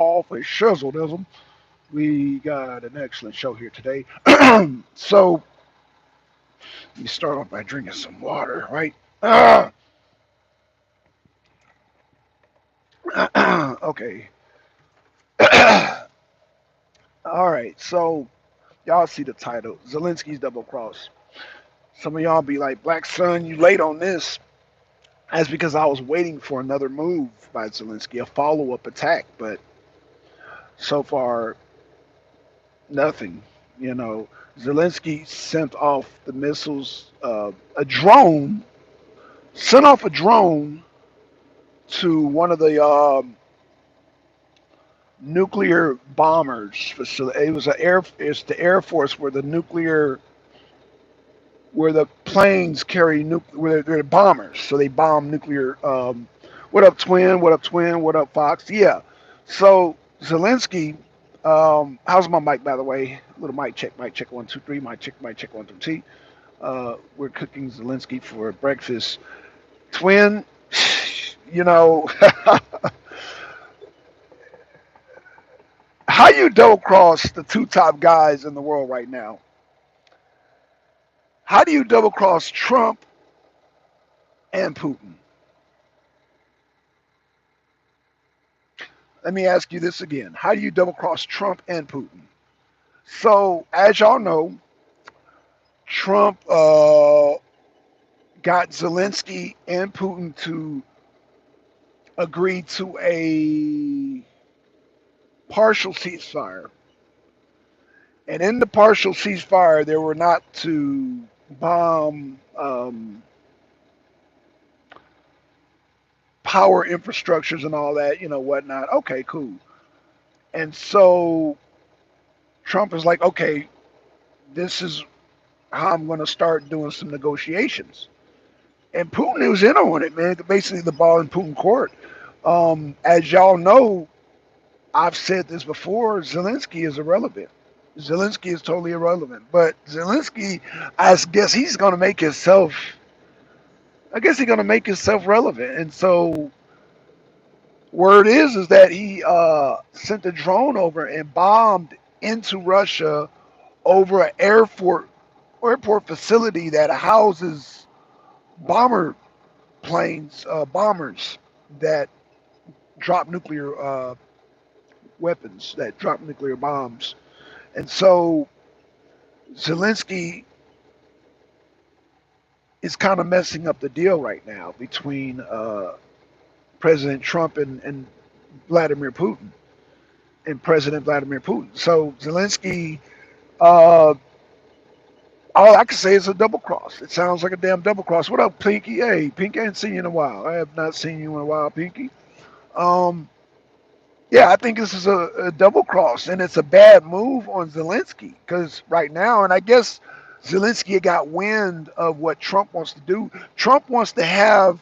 off a shizzle We got an excellent show here today. So let me start off by drinking some water, right? Okay. All right. So y'all see the title, Zelensky's double cross. Some of y'all be like, Black Sun, you late on this. That's because I was waiting for another move by Zelensky, a follow-up attack, but so far nothing. You know, Zelensky sent off the missiles, a drone, sent off a drone to one of the nuclear bombers facility. It's the Air Force where the nuclear, where the planes carry where they're bombers. So they bomb nuclear. What up, twin? What up, twin? What up, Fox? Yeah. So Zelensky, how's my mic, by the way? Little mic check, 1 2 3. Mic check, 1 2 3. We're cooking Zelensky for breakfast. Twin, you know, how you double cross the two top guys in the world right now? How do you double cross Trump and Putin? Let me ask you this again. How do you double cross Trump and Putin? So, as y'all know, Trump got Zelensky and Putin to agree to a partial ceasefire. And in the partial ceasefire, they were not to bomb power infrastructures and all that, whatnot. Okay, cool. And so Trump is like, okay, this is how I'm going to start doing some negotiations. And Putin was in on it, man. Basically, the ball in Putin court. As y'all know, I've said this before. Zelensky is irrelevant. Zelensky is totally irrelevant. But Zelensky, I guess he's going to make himself. I guess he's going to make himself relevant. And so, word is that he sent a drone over and bombed into Russia over an airport facility that houses bomber planes, bombers that drop nuclear weapons, that drop nuclear bombs. And so Zelensky is kind of messing up the deal right now between President Trump and Vladimir Putin and President Vladimir Putin. So Zelensky, uh, all I can say is a double cross. It sounds like a damn double cross. What up, Pinky? Hey, Pinky, I ain't seen you in a while. I have not seen you in a while, Pinky. Um, yeah, I think this is a double cross, and it's a bad move on Zelensky because right now, and I guess Zelensky got wind of what Trump wants to do. Trump wants to have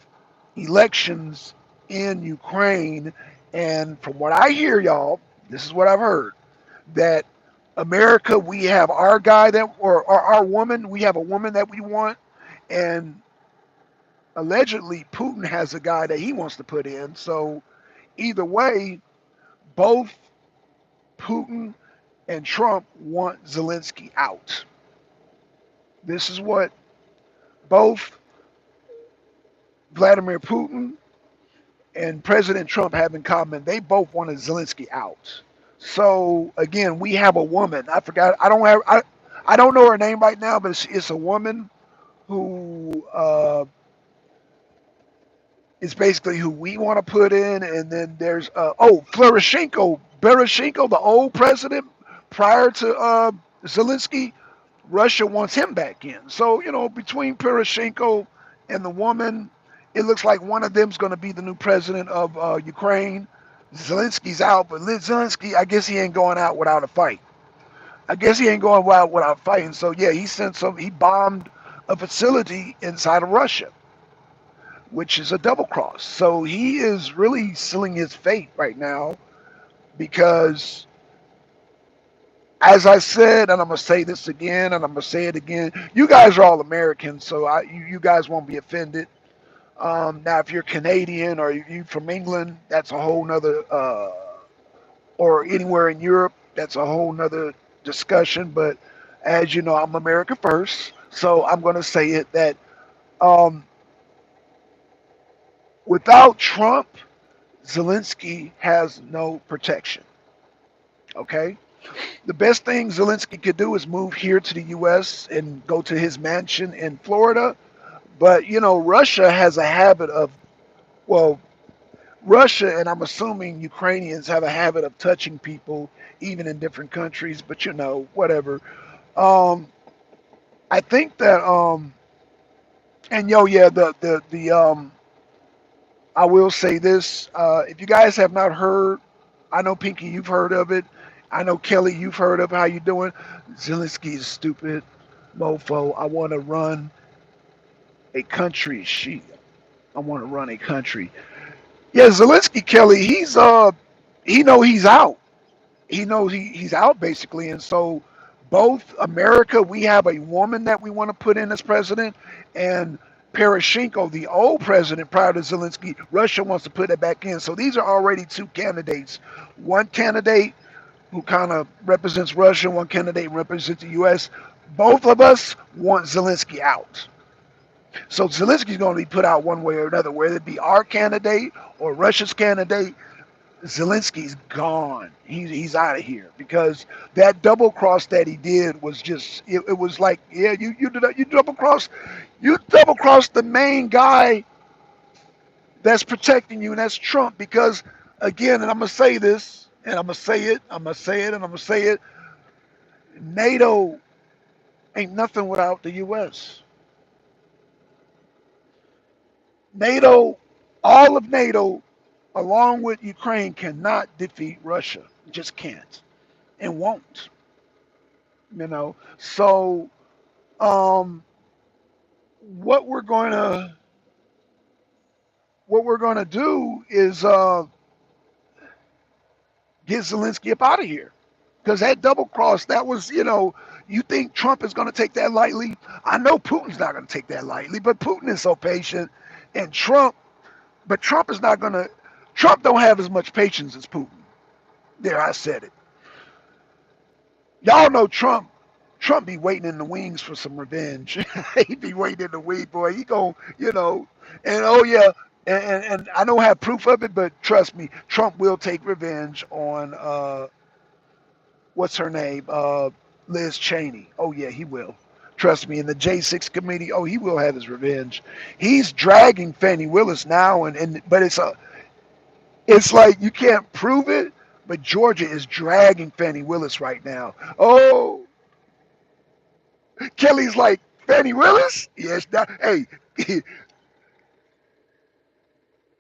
elections in Ukraine, and from what I hear, y'all, this is what I've heard, that America, we have our guy that, or our woman, we have a woman that we want, and allegedly Putin has a guy that he wants to put in. So either way, both Putin and Trump want Zelensky out. This is what both Vladimir Putin and President Trump have in common. They both wanted Zelensky out. So again, we have a woman. I forgot. I don't know her name right now, but it's a woman who is basically who we want to put in. And then there's Berezhenko, the old president prior to Zelensky. Russia wants him back in. So between Poroshenko and the woman, it looks like one of them's going to be the new president of Ukraine. Zelensky's out, but Zelensky, I guess he ain't going out without a fight. I guess he ain't going out without fighting. So yeah, he bombed a facility inside of Russia, which is a double cross. So he is really sealing his fate right now because, as I said, and I'm gonna say this again, and I'm gonna say it again. You guys are all Americans, so you guys won't be offended. Now, if you're Canadian or you from England, that's a whole nother or anywhere in Europe. That's a whole nother discussion. But as you know, I'm America first, so I'm going to say it that um, without Trump, Zelensky has no protection. Okay, the best thing Zelensky could do is move here to the U.S. and go to his mansion in Florida. But you know, Russia has a habit of, well, Russia and I'm assuming Ukrainians have a habit of touching people even in different countries. But you know, whatever. Um, I think that and yo, yeah, the I will say this. If you guys have not heard, I know Pinky, you've heard of it. I know Kelly, you've heard of how you doing. Zelensky is stupid, mofo. I want to run a country. She, I want to run a country. Yeah, Zelensky, Kelly, he know he's out. He knows he's out basically, and so both America, we have a woman that we want to put in as president, and Poroshenko, the old president prior to Zelensky, Russia wants to put it back in. So these are already two candidates. One candidate who kind of represents Russia, one candidate represents the U.S. Both of us want Zelensky out. So Zelensky's going to be put out one way or another, whether it be our candidate or Russia's candidate. Zelensky's gone. He's out of here because that double cross that he did was just it was like, yeah, you double cross the main guy that's protecting you, and that's Trump. Because again, and I'm gonna say this, and I'm gonna say it, I'm gonna say it, and I'm gonna say it. NATO ain't nothing without the U.S. NATO, all of NATO, along with Ukraine, cannot defeat Russia. Just can't and won't. You know, so um, what we're going to do is get Zelensky up out of here because that double cross, that was, you know, you think Trump is going to take that lightly? I know Putin's not going to take that lightly, but Putin is so patient, and Trump is not going to. Trump don't have as much patience as Putin. There, I said it. Y'all know Trump. Trump be waiting in the wings for some revenge. He be waiting in the wings, boy. He gon' you know, and oh yeah, and I don't have proof of it, but trust me, Trump will take revenge on what's her name, Liz Cheney. Oh yeah, he will. Trust me, in the J6 committee, oh, he will have his revenge. He's dragging Fani Willis now, and but it's like you can't prove it, but Georgia is dragging Fani Willis right now. Oh, Kelly's like, Fani Willis? Yes. Hey,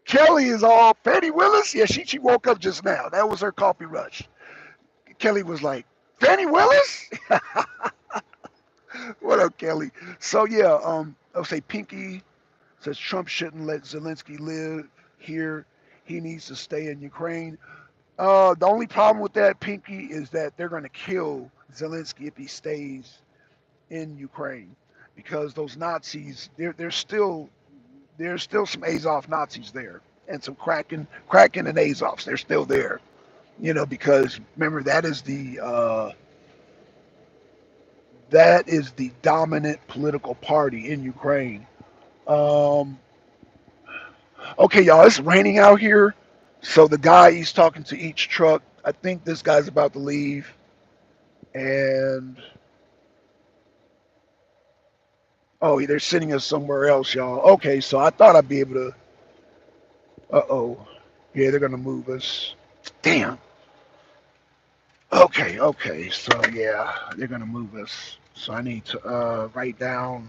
Kelly is all Fani Willis? Yeah, she woke up just now. That was her coffee rush. Kelly was like, Fani Willis? What up, Kelly? So yeah, I'll say Pinky says Trump shouldn't let Zelensky live here. He needs to stay in Ukraine. The only problem with that, Pinky, is that they're going to kill Zelensky if he stays in Ukraine because those Nazis, there's still some Azov Nazis there and some Kraken and Azovs. They're still there, you know, because remember that is the dominant political party in Ukraine. Um, okay, y'all, it's raining out here, so the guy he's talking to each truck. I think this guy's about to leave, and oh, they're sending us somewhere else, y'all. Okay, so I thought I'd be able to. Uh-oh. Yeah, they're gonna move us. Damn. Okay. So yeah, they're gonna move us. So I need to write down,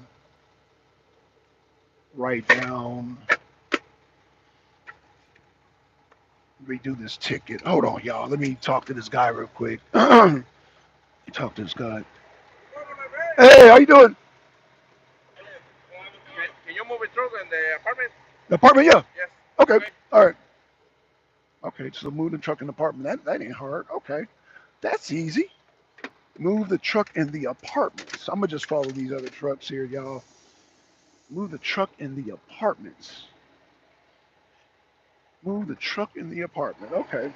redo this ticket. Hold on, y'all. Let me talk to this guy real quick. Talk to this guy. Hey, how you doing? Can you move a truck in the apartment? The apartment, yeah. Yes. Okay. Okay. All right. Okay, so move the truck in the apartment. That ain't hard. Okay. That's easy. Move the truck in the apartments. I'm gonna just follow these other trucks here, y'all. Move the truck in the apartments. Move the truck in the apartment. Okay.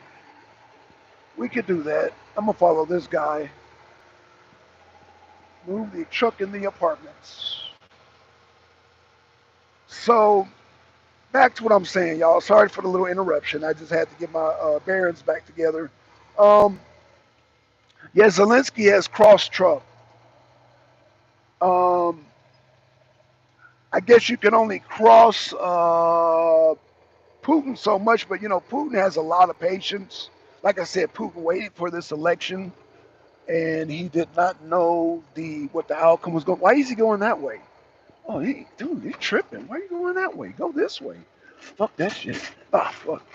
We could do that. I'm gonna follow this guy. Move the truck in the apartments. So back to what I'm saying, y'all. Sorry for the little interruption. I just had to get my bearings back together. Um, yeah, Zelensky has crossed Trump. Um, I guess you can only cross Putin so much, but Putin has a lot of patience. Like I said, Putin waited for this election, and he did not know the what the outcome was going. Why is he going that way? Oh, dude, you're tripping. Why are you going that way? Go this way. Fuck that shit. Ah, fuck.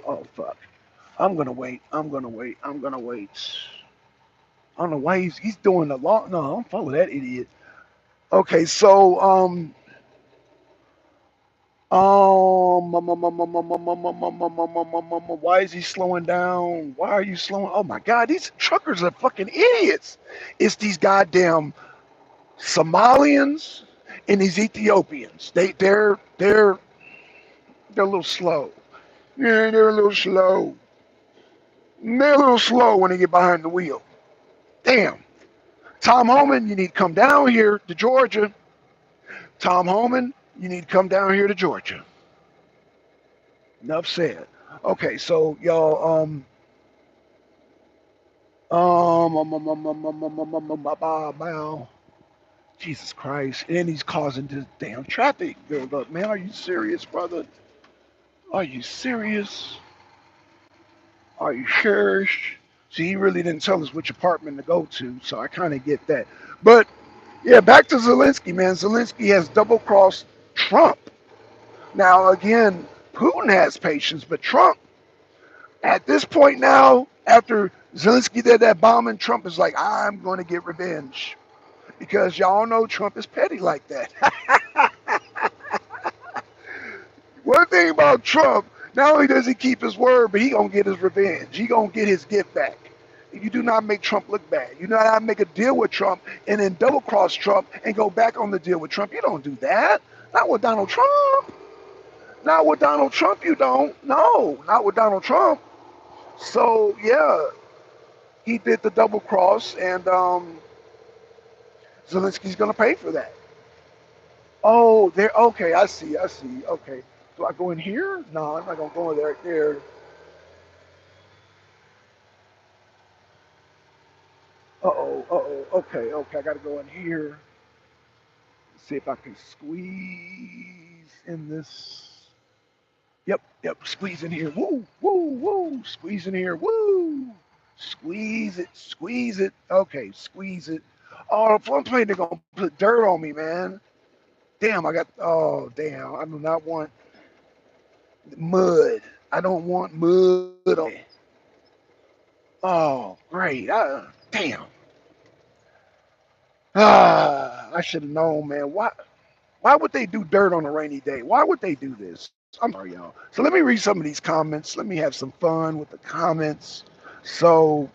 Oh, fuck. I'm gonna wait. I'm gonna wait. I'm gonna wait. I don't know why he's doing the long. No, don't follow that idiot. Okay, so why is he slowing down? Why are you slowing? Oh my God, these truckers are fucking idiots. It's these goddamn Somalians and these Ethiopians. They're a little slow. Yeah, they're a little slow. They're a little slow when they get behind the wheel. Damn. Tom Homan, you need to come down here to Georgia. Tom Homan, you need to come down here to Georgia. Enough said. Okay, so y'all, Jesus Christ, and he's causing this damn traffic buildup. Man, are you serious, brother? Are you serious? Are you sure? See, he really didn't tell us which apartment to go to, so I kind of get that. But yeah, back to Zelensky, man. Zelensky has double crossed Trump. Now, again, Putin has patience, but Trump, at this point now, after Zelensky did that bombing, Trump is like, I'm going to get revenge. Because y'all know Trump is petty like that. One thing about Trump, not only does he keep his word, but he gonna get his revenge. He gonna get his gift back. You do not make Trump look bad. You do not make a deal with Trump and then double cross Trump and go back on the deal with Trump. You don't do that. Not with Donald Trump. Not with Donald Trump. You don't. No, not with Donald Trump. So yeah, he did the double cross, and Zelensky's gonna pay for that. Oh, there. Okay, I see. I see. Okay. Do I go in here? No, I'm not gonna go in there. There. Uh oh. Uh oh. Okay. Okay. I gotta go in here. See if I can squeeze in this. Yep. Yep. Squeeze in here. Woo. Woo. Woo. Squeeze in here. Woo. Squeeze it. Squeeze it. Okay. Squeeze it. Oh, if I'm playing, they're gonna put dirt on me, man. Damn. I got. Oh, damn. I do not want mud. I don't want mud on me. Oh, great. Damn. I should have known, man. Why would they do dirt on a rainy day? Why would they do this? I'm sorry, y'all. So let me read some of these comments. Let me have some fun with the comments. So,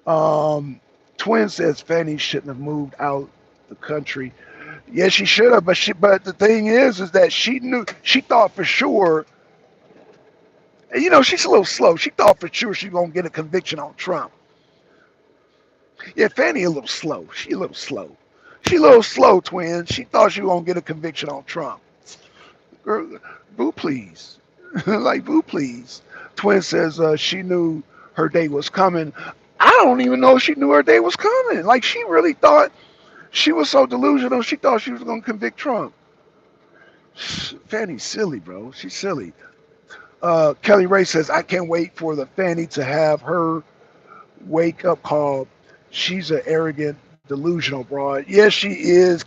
um, Twin says Fanny shouldn't have moved out the country. Yes, she should have, but the thing is that she thought for sure. She's a little slow. She thought for sure she was gonna get a conviction on Trump. Yeah, Fanny a little slow. She a little slow. She a little slow, twin. She thought she was gonna get a conviction on Trump. Girl, boo please. Like boo please. Twin says she knew her day was coming. I don't even know if she knew her day was coming. Like she really thought she was so delusional. She thought she was gonna convict Trump. Fanny's silly, bro. She's silly. Kelly Ray says I can't wait for the Fanny to have her wake up call. She's an arrogant, delusional broad. Yes, she is.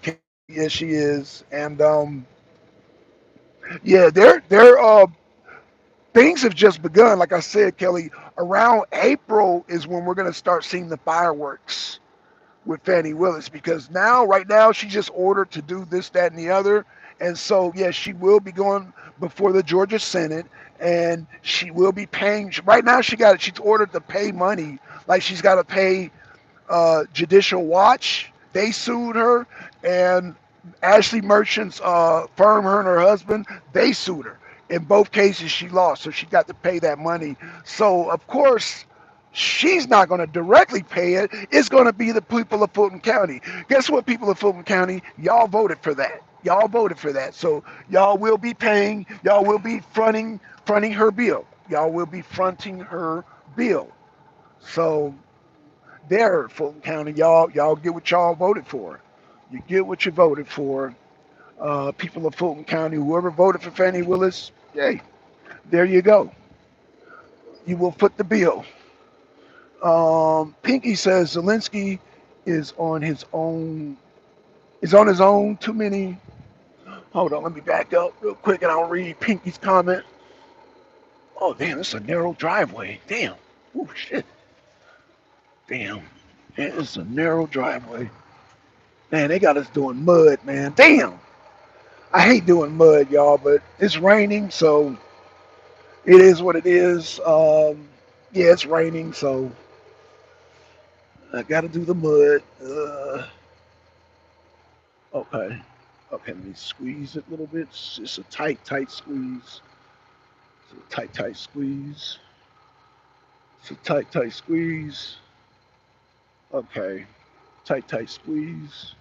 Yes, she is. And yeah, things have just begun. Like I said, Kelly, around April is when we're gonna start seeing the fireworks with Fani Willis because right now, she's just ordered to do this, that, and the other. And so, yes, she will be going before the Georgia Senate, and she will be paying. Right now, she's ordered to pay money, like she's got to pay Judicial Watch. They sued her, and Ashley Merchant's firm, her and her husband, they sued her. In both cases, she lost, so she got to pay that money. So, of course, she's not going to directly pay it. It's going to be the people of Fulton County. Guess what, people of Fulton County? Y'all voted for that. Y'all voted for that. So, y'all will be paying, y'all will be fronting her bill. Y'all will be fronting her bill. So, there, Fulton County, y'all get what y'all voted for. You get what you voted for. People of Fulton County, whoever voted for Fani Willis, yay, there you go. You will foot the bill. Pinky says Zelensky is on his own. Is on his own. Too many. Hold on, let me back up real quick and I'll read Pinky's comment. Oh damn, it's a narrow driveway. Damn. Oh shit. Damn. It's a narrow driveway. Man, they got us doing mud, man. Damn. I hate doing mud, y'all, but it's raining, so it is what it is. Yeah, it's raining, so I gotta do the mud. Okay. Okay, let me squeeze it a little bit. It's just a tight squeeze. It's a tight squeeze. It's a tight squeeze. Okay. Tight squeeze.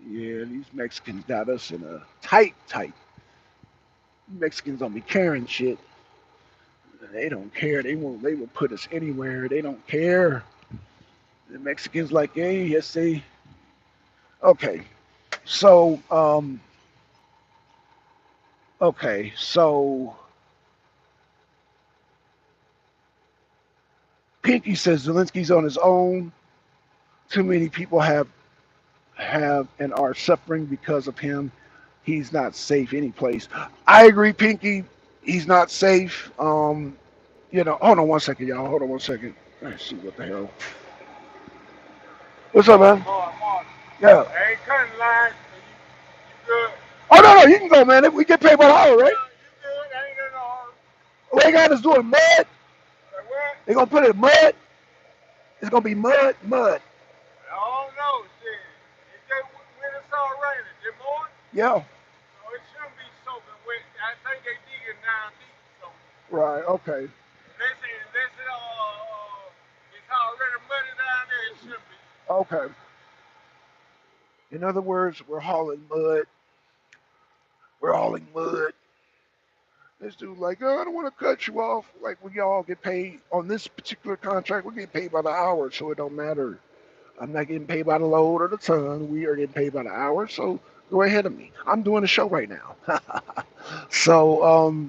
Yeah, these Mexicans got us in a tight. Mexicans don't be caring shit. They don't care. They will put us anywhere. They don't care. The Mexicans like, hey, yes they okay. So, okay, so Pinky says Zelensky's on his own. Too many people have and are suffering because of him. He's not safe any place. I agree, Pinky. He's not safe. Hold on one second, y'all. Hold on one second. Let's see what the hell. What's up, man? More. Yeah. I ain't cutting lines. You good? Oh no, you can go, man. We get paid by the hour, right? You good? I ain't in no hurry. What they got us doing mud? Like what? They gonna put it in mud. It's gonna be mud. I don't know. Shit. It just when it started raining, this morning, Yeah. so it shouldn't be soaking wet. I think they digging down deep, so Right. Okay. unless it's already muddy down there, it shouldn't be. Okay. In other words, we're hauling mud. We're hauling mud. This dude like, oh, I don't want to cut you off. Like we all get paid on this particular contract. We're getting paid by the hour, so it don't matter. I'm not getting paid by the load or the ton. We are getting paid by the hour, so go ahead of me. I'm doing a show right now. So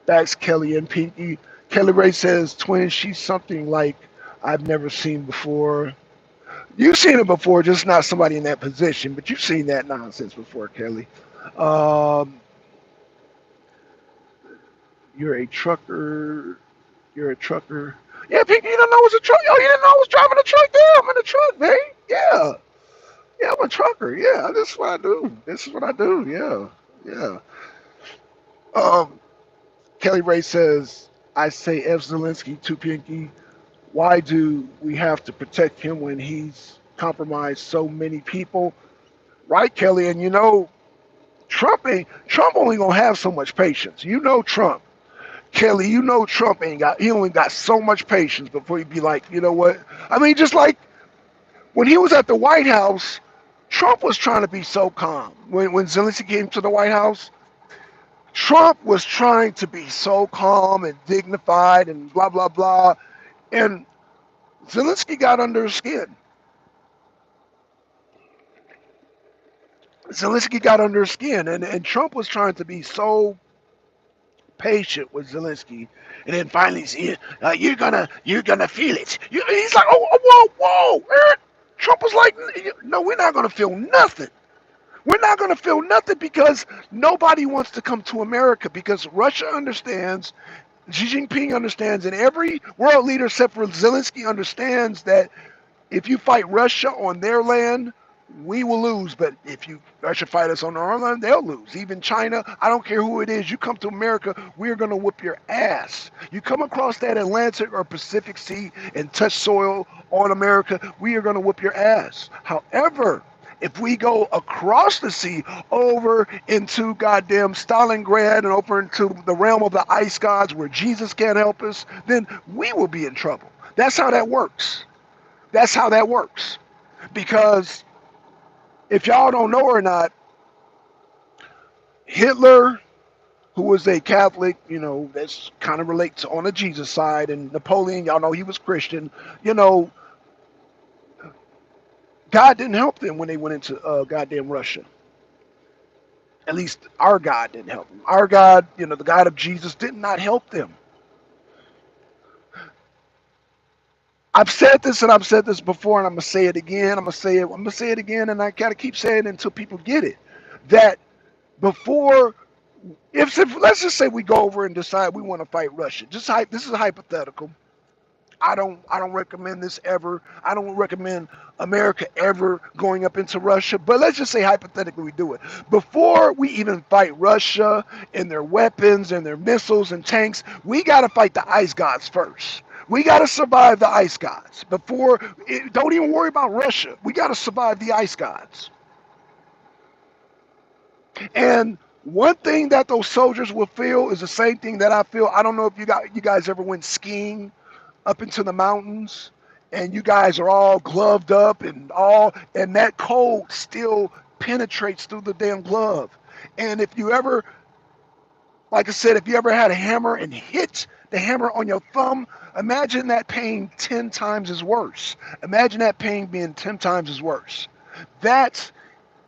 that's Kelly and Pinky. Kelly Ray says, twin, she's something like I've never seen before. You've seen it before, just not somebody in that position, but you've seen that nonsense before, Kelly. Um, you're a trucker. You're a trucker. Yeah, Pinky, you don't know what's a truck. Oh, you didn't know I was driving a truck? Yeah, I'm in a truck, man. Yeah. Yeah, I'm a trucker. Yeah, this is what I do. This is what I do. Yeah. Yeah. Um, Kelly Ray says, I say F. Zelensky to Pinky. Why do we have to protect him when he's compromised so many people? Right, Kelly? And Trump only gonna have so much patience. Trump. Kelly, Trump he only got so much patience before he'd be like, you know what? I mean, just like when he was at the White House, Trump was trying to be so calm. When Zelensky came to the White House, Trump was trying to be so calm and dignified and blah blah blah. And Zelensky got under his skin. Zelensky got under his skin, and Trump was trying to be so patient with Zelensky, and then finally, you're gonna feel it. He's like, whoa. Trump was like, no, we're not gonna feel nothing. We're not gonna feel nothing because nobody wants to come to America because Russia understands, Xi Jinping understands, and every world leader except for Zelensky understands that if you fight Russia on their land, we will lose. But if Russia fight us on our land, they'll lose. Even China, I don't care who it is. You come to America, we're gonna whoop your ass. You come across that Atlantic or Pacific Sea and touch soil on America, we are gonna whoop your ass. However, If we go across the sea over into goddamn Stalingrad and over into the realm of the ice gods where Jesus can't help us, then we will be in trouble. That's how that works. That's how that works. Because if y'all don't know or not, Hitler, who was a Catholic, that's kind of relates on the Jesus side, and Napoleon, y'all know he was Christian. You know, God didn't help them when they went into goddamn Russia. At least our God didn't help them. Our God, the God of Jesus, did not help them. I've said this and I've said this before, and I'm gonna say it again. I'm gonna say it again, and I gotta keep saying it until people get it. That before, if let's just say we go over and decide we want to fight Russia. This is hypothetical. I don't recommend this ever. I don't recommend America ever going up into Russia. But let's just say hypothetically we do it. Before we even fight Russia and their weapons and their missiles and tanks, we got to fight the ice gods first. We got to survive the ice gods don't even worry about Russia. We got to survive the ice gods. And one thing that those soldiers will feel is the same thing that I feel. I don't know if you guys ever went skiing up into the mountains and you guys are all gloved up and that cold still penetrates through the damn glove. And if you ever, like I said, if you ever had a hammer and hit the hammer on your thumb, imagine that pain 10 times as worse. Imagine that pain being 10 times as worse. That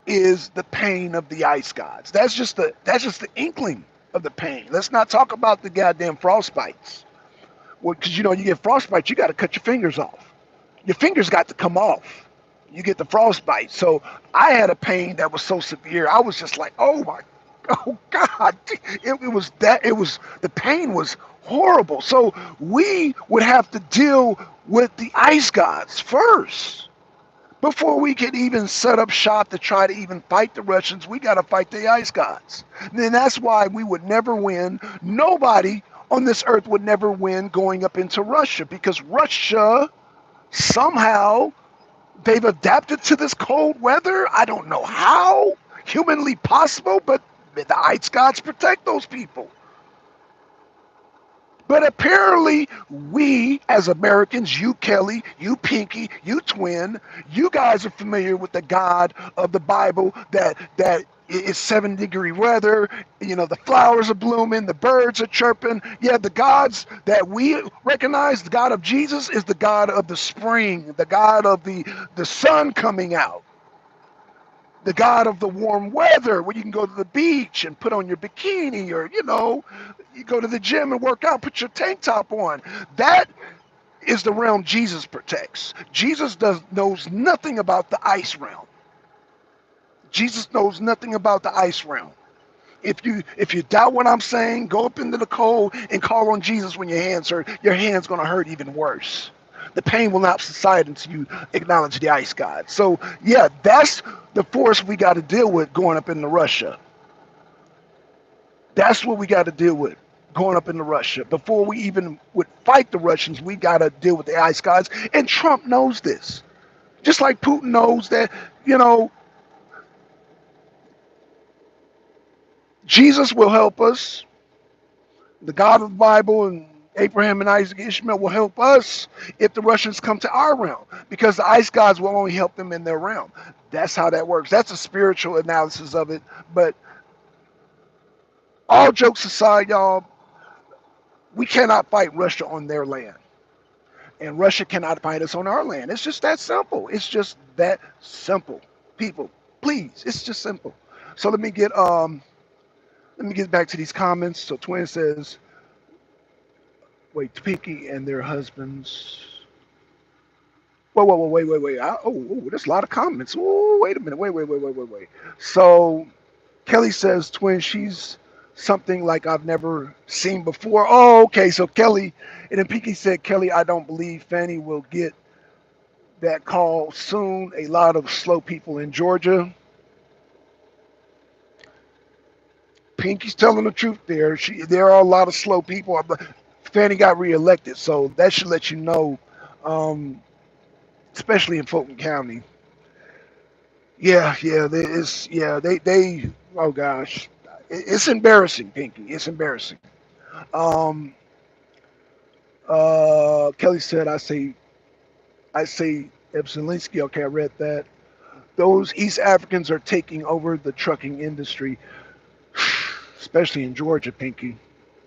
is the pain of the ice gods. That's just the inkling of the pain. Let's not talk about the goddamn frostbites. Well, because you get frostbite, you got to cut your fingers off. Your fingers got to come off. You get the frostbite. So I had a pain that was so severe. I was just like, oh God. The pain was horrible. So we would have to deal with the ice gods first. Before we can even set up shop to try to even fight the Russians, we got to fight the ice gods. And then that's why we would never win. Nobody on this earth would never win going up into Russia because Russia somehow they've adapted to this cold weather. I don't know how humanly possible, but the ice gods protect those people. But apparently, we as Americans, you Kelly, you Pinky, you Twin, you guys are familiar with the God of the Bible that is 7-degree weather. The flowers are blooming, the birds are chirping. Yeah, the gods that we recognize, the God of Jesus, is the God of the spring, the God of the sun coming out, the God of the warm weather where you can go to the beach and put on your bikini or, you go to the gym and work out, put your tank top on. That is the realm Jesus protects. Jesus knows nothing about the ice realm. Jesus knows nothing about the ice realm. If you doubt what I'm saying, go up into the cold and call on Jesus when your hands hurt. Your hand's going to hurt even worse. The pain will not subside until you acknowledge the ice god. So, yeah, that's the force we got to deal with going up into Russia. That's what we got to deal with going up into Russia. Before we even would fight the Russians, we got to deal with the ice gods. And Trump knows this. Just like Putin knows that, Jesus will help us. The God of the Bible and Abraham and Isaac and Ishmael will help us if the Russians come to our realm because the ice gods will only help them in their realm. That's how that works. That's a spiritual analysis of it. But all jokes aside, y'all, we cannot fight Russia on their land. And Russia cannot fight us on our land. It's just that simple. It's just that simple. People, please, it's just simple. So let me get back to these comments. So Twin says, wait, Pinky and their husbands. Whoa, wait. There's a lot of comments. Oh, wait a minute. Wait. So Kelly says, Twin, she's something like I've never seen before. Oh, okay. So Kelly, and then Pinky said, Kelly, I don't believe Fani will get that call soon. A lot of slow people in Georgia. Pinky's telling the truth there. There are a lot of slow people. Fannie got reelected, so that should let you know, especially in Fulton County. Yeah. They. Oh gosh, it's embarrassing, Pinky. It's embarrassing. Um, Kelly said, I say, if Zelensky. Okay, I read that. Those East Africans are taking over the trucking industry, especially in Georgia, Pinky.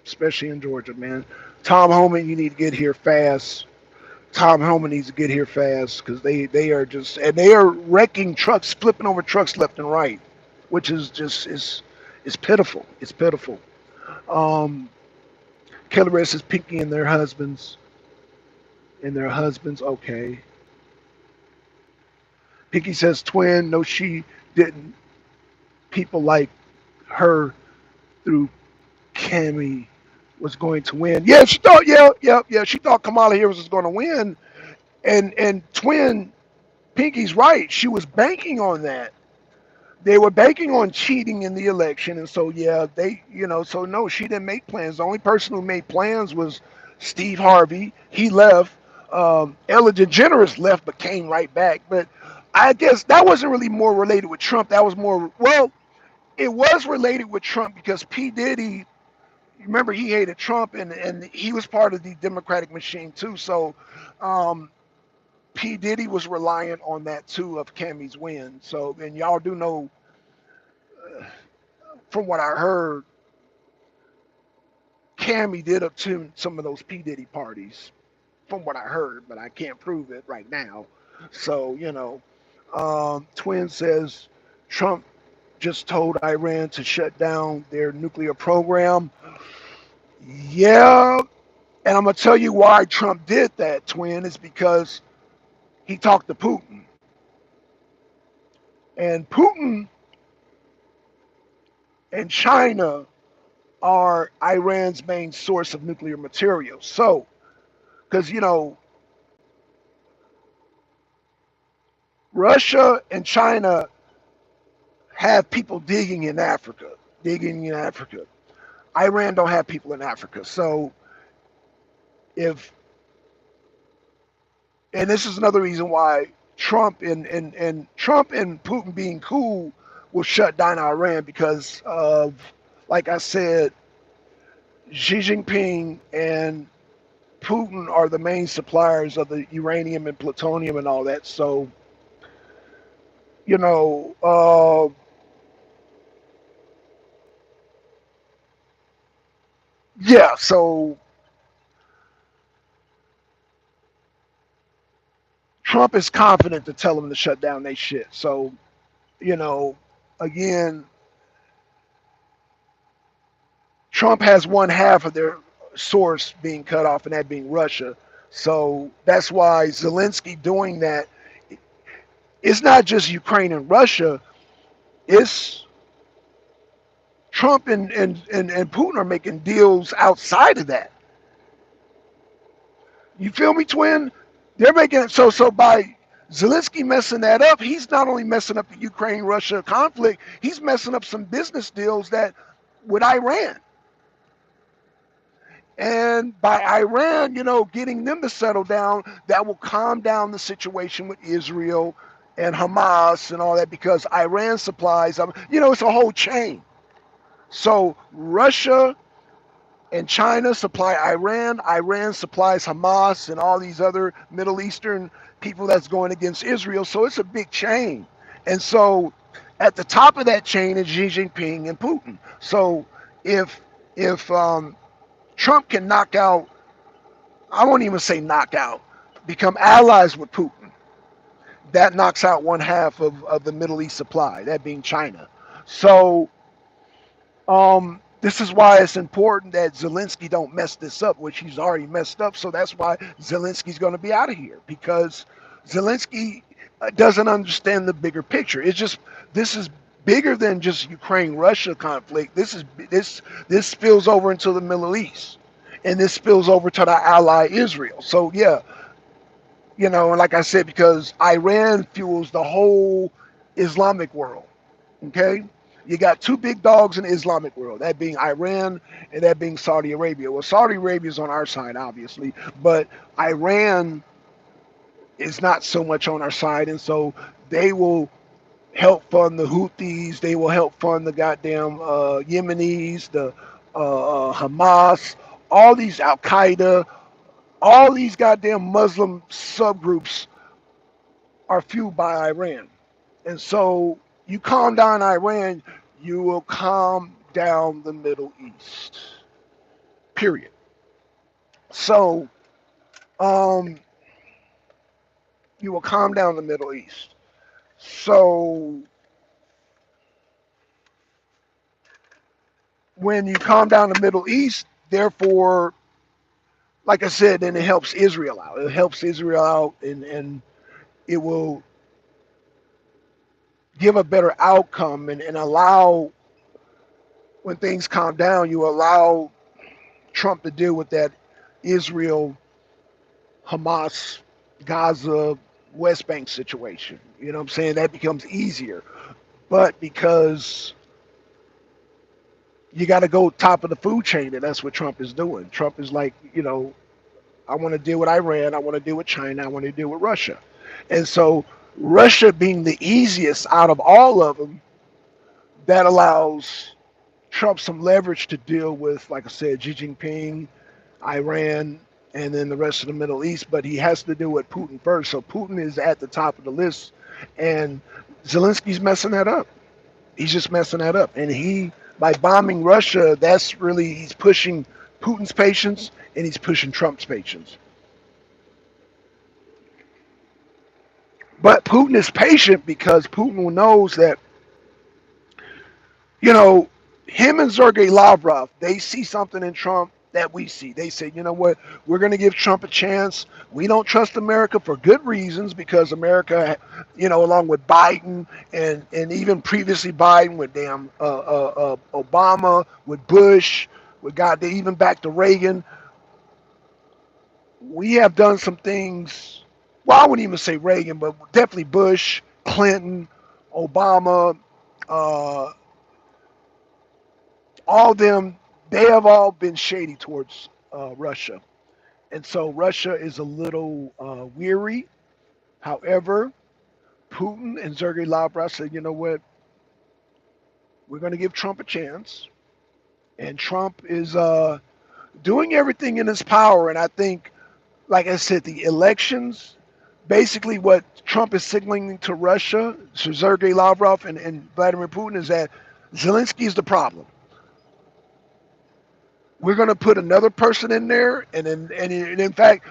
Especially in Georgia, man. Tom Homan, you need to get here fast. Tom Homan needs to get here fast because they are just and they are wrecking trucks, flipping over trucks left and right, which is just is pitiful. It's pitiful. Um, Kelly Red says Pinky and their husbands. Okay. Pinky says twin. No, she didn't. People like her through Cammy was going to win. Yeah, she thought. Yeah. She thought Kamala Harris was going to win, and twin Pinky's right. She was banking on that. They were banking on cheating in the election, and so yeah, so no, she didn't make plans. The only person who made plans was Steve Harvey. He left. Ellen DeGeneres left, but came right back. But I guess that wasn't really more related with Trump. That was more it was related with Trump because P Diddy. Remember, he hated Trump, and he was part of the Democratic machine too. So um, P Diddy was reliant on that too of Cammy's win. So, and y'all do know from what I heard, Cammy did attend some of those P Diddy parties, from what I heard, but I can't prove it right now. So Twin says Trump just told Iran to shut down their nuclear program. Yeah, and I'm gonna tell you why Trump did that. Twin is because he talked to Putin, and Putin and China are Iran's main source of nuclear material. So, because Russia and China have people digging in Africa. Iran don't have people in Africa. So if and this is another reason why Trump and Putin being cool will shut down Iran because of, like I said, Xi Jinping and Putin are the main suppliers of the uranium and plutonium and all that. So you know, yeah. So Trump is confident to tell them to shut down their shit. So you know, again, Trump has one half of their source being cut off, and that being Russia. So that's why Zelensky doing that. It's not just Ukraine and Russia. It's Trump and Putin are making deals outside of that. You feel me, twin? They're making it so by Zelensky messing that up, he's not only messing up the Ukraine Russia conflict, he's messing up some business deals that with Iran. And by Iran, getting them to settle down, that will calm down the situation with Israel and Hamas and all that because Iran supplies, it's a whole chain. So Russia and China supply Iran, Iran supplies Hamas and all these other Middle Eastern people that's going against Israel. So it's a big chain. And so at the top of that chain is Xi Jinping and Putin. So if Trump can knock out, I won't even say knock out, become allies with Putin, that knocks out one half of the Middle East supply, that being China. So this is why it's important that Zelensky don't mess this up, which he's already messed up. So that's why Zelensky's going to be out of here because Zelensky doesn't understand the bigger picture. It's just this is bigger than just Ukraine-Russia conflict. This spills over into the Middle East, and this spills over to the ally Israel. So yeah, and like I said, because Iran fuels the whole Islamic world. Okay, you got two big dogs in the Islamic world, that being Iran and that being Saudi Arabia. Well, Saudi Arabia is on our side, obviously, but Iran is not so much on our side, and so they will help fund the Houthis. They will help fund the goddamn Yemenis, the Hamas, all these Al Qaeda, all these goddamn Muslim subgroups are fueled by Iran. And so you calm down Iran, you will calm down the Middle East. Period. So um, you will calm down the Middle East. So when you calm down the Middle East, therefore, like I said, then it helps Israel out. It helps Israel out, and it will give a better outcome and allow, when things calm down, you allow Trump to deal with that Israel, Hamas, Gaza, West Bank situation. You know what I'm saying? That becomes easier. But because you got to go top of the food chain, and that's what Trump is doing. Trump is like, I want to deal with Iran, I want to deal with China, I want to deal with Russia. And so Russia being the easiest out of all of them, that allows Trump some leverage to deal with, like I said, Xi Jinping, Iran, and then the rest of the Middle East. But he has to deal with Putin first. So Putin is at the top of the list, and Zelensky's messing that up. He's just messing that up. And by bombing Russia, that's really, he's pushing Putin's patience and he's pushing Trump's patience. But Putin is patient because Putin knows that, you know, him and Sergei Lavrov, they see something in Trump that we see. They say, you know what, we're going to give Trump a chance. We don't trust America for good reasons because America, along with Biden and even previously Biden with damn Obama, with Bush, with God, they even back to Reagan. We have done some things. Well, I wouldn't even say Reagan, but definitely Bush, Clinton, Obama, uh, all of them, they have all been shady towards Russia. And so Russia is a little weary. However, Putin and Sergei Lavrov said, you know what, we're going to give Trump a chance. And Trump is doing everything in his power. And I think, like I said, the elections, basically what Trump is signaling to Russia, to Sergei Lavrov and Vladimir Putin, is that Zelensky is the problem. We're going to put another person in there, and in fact,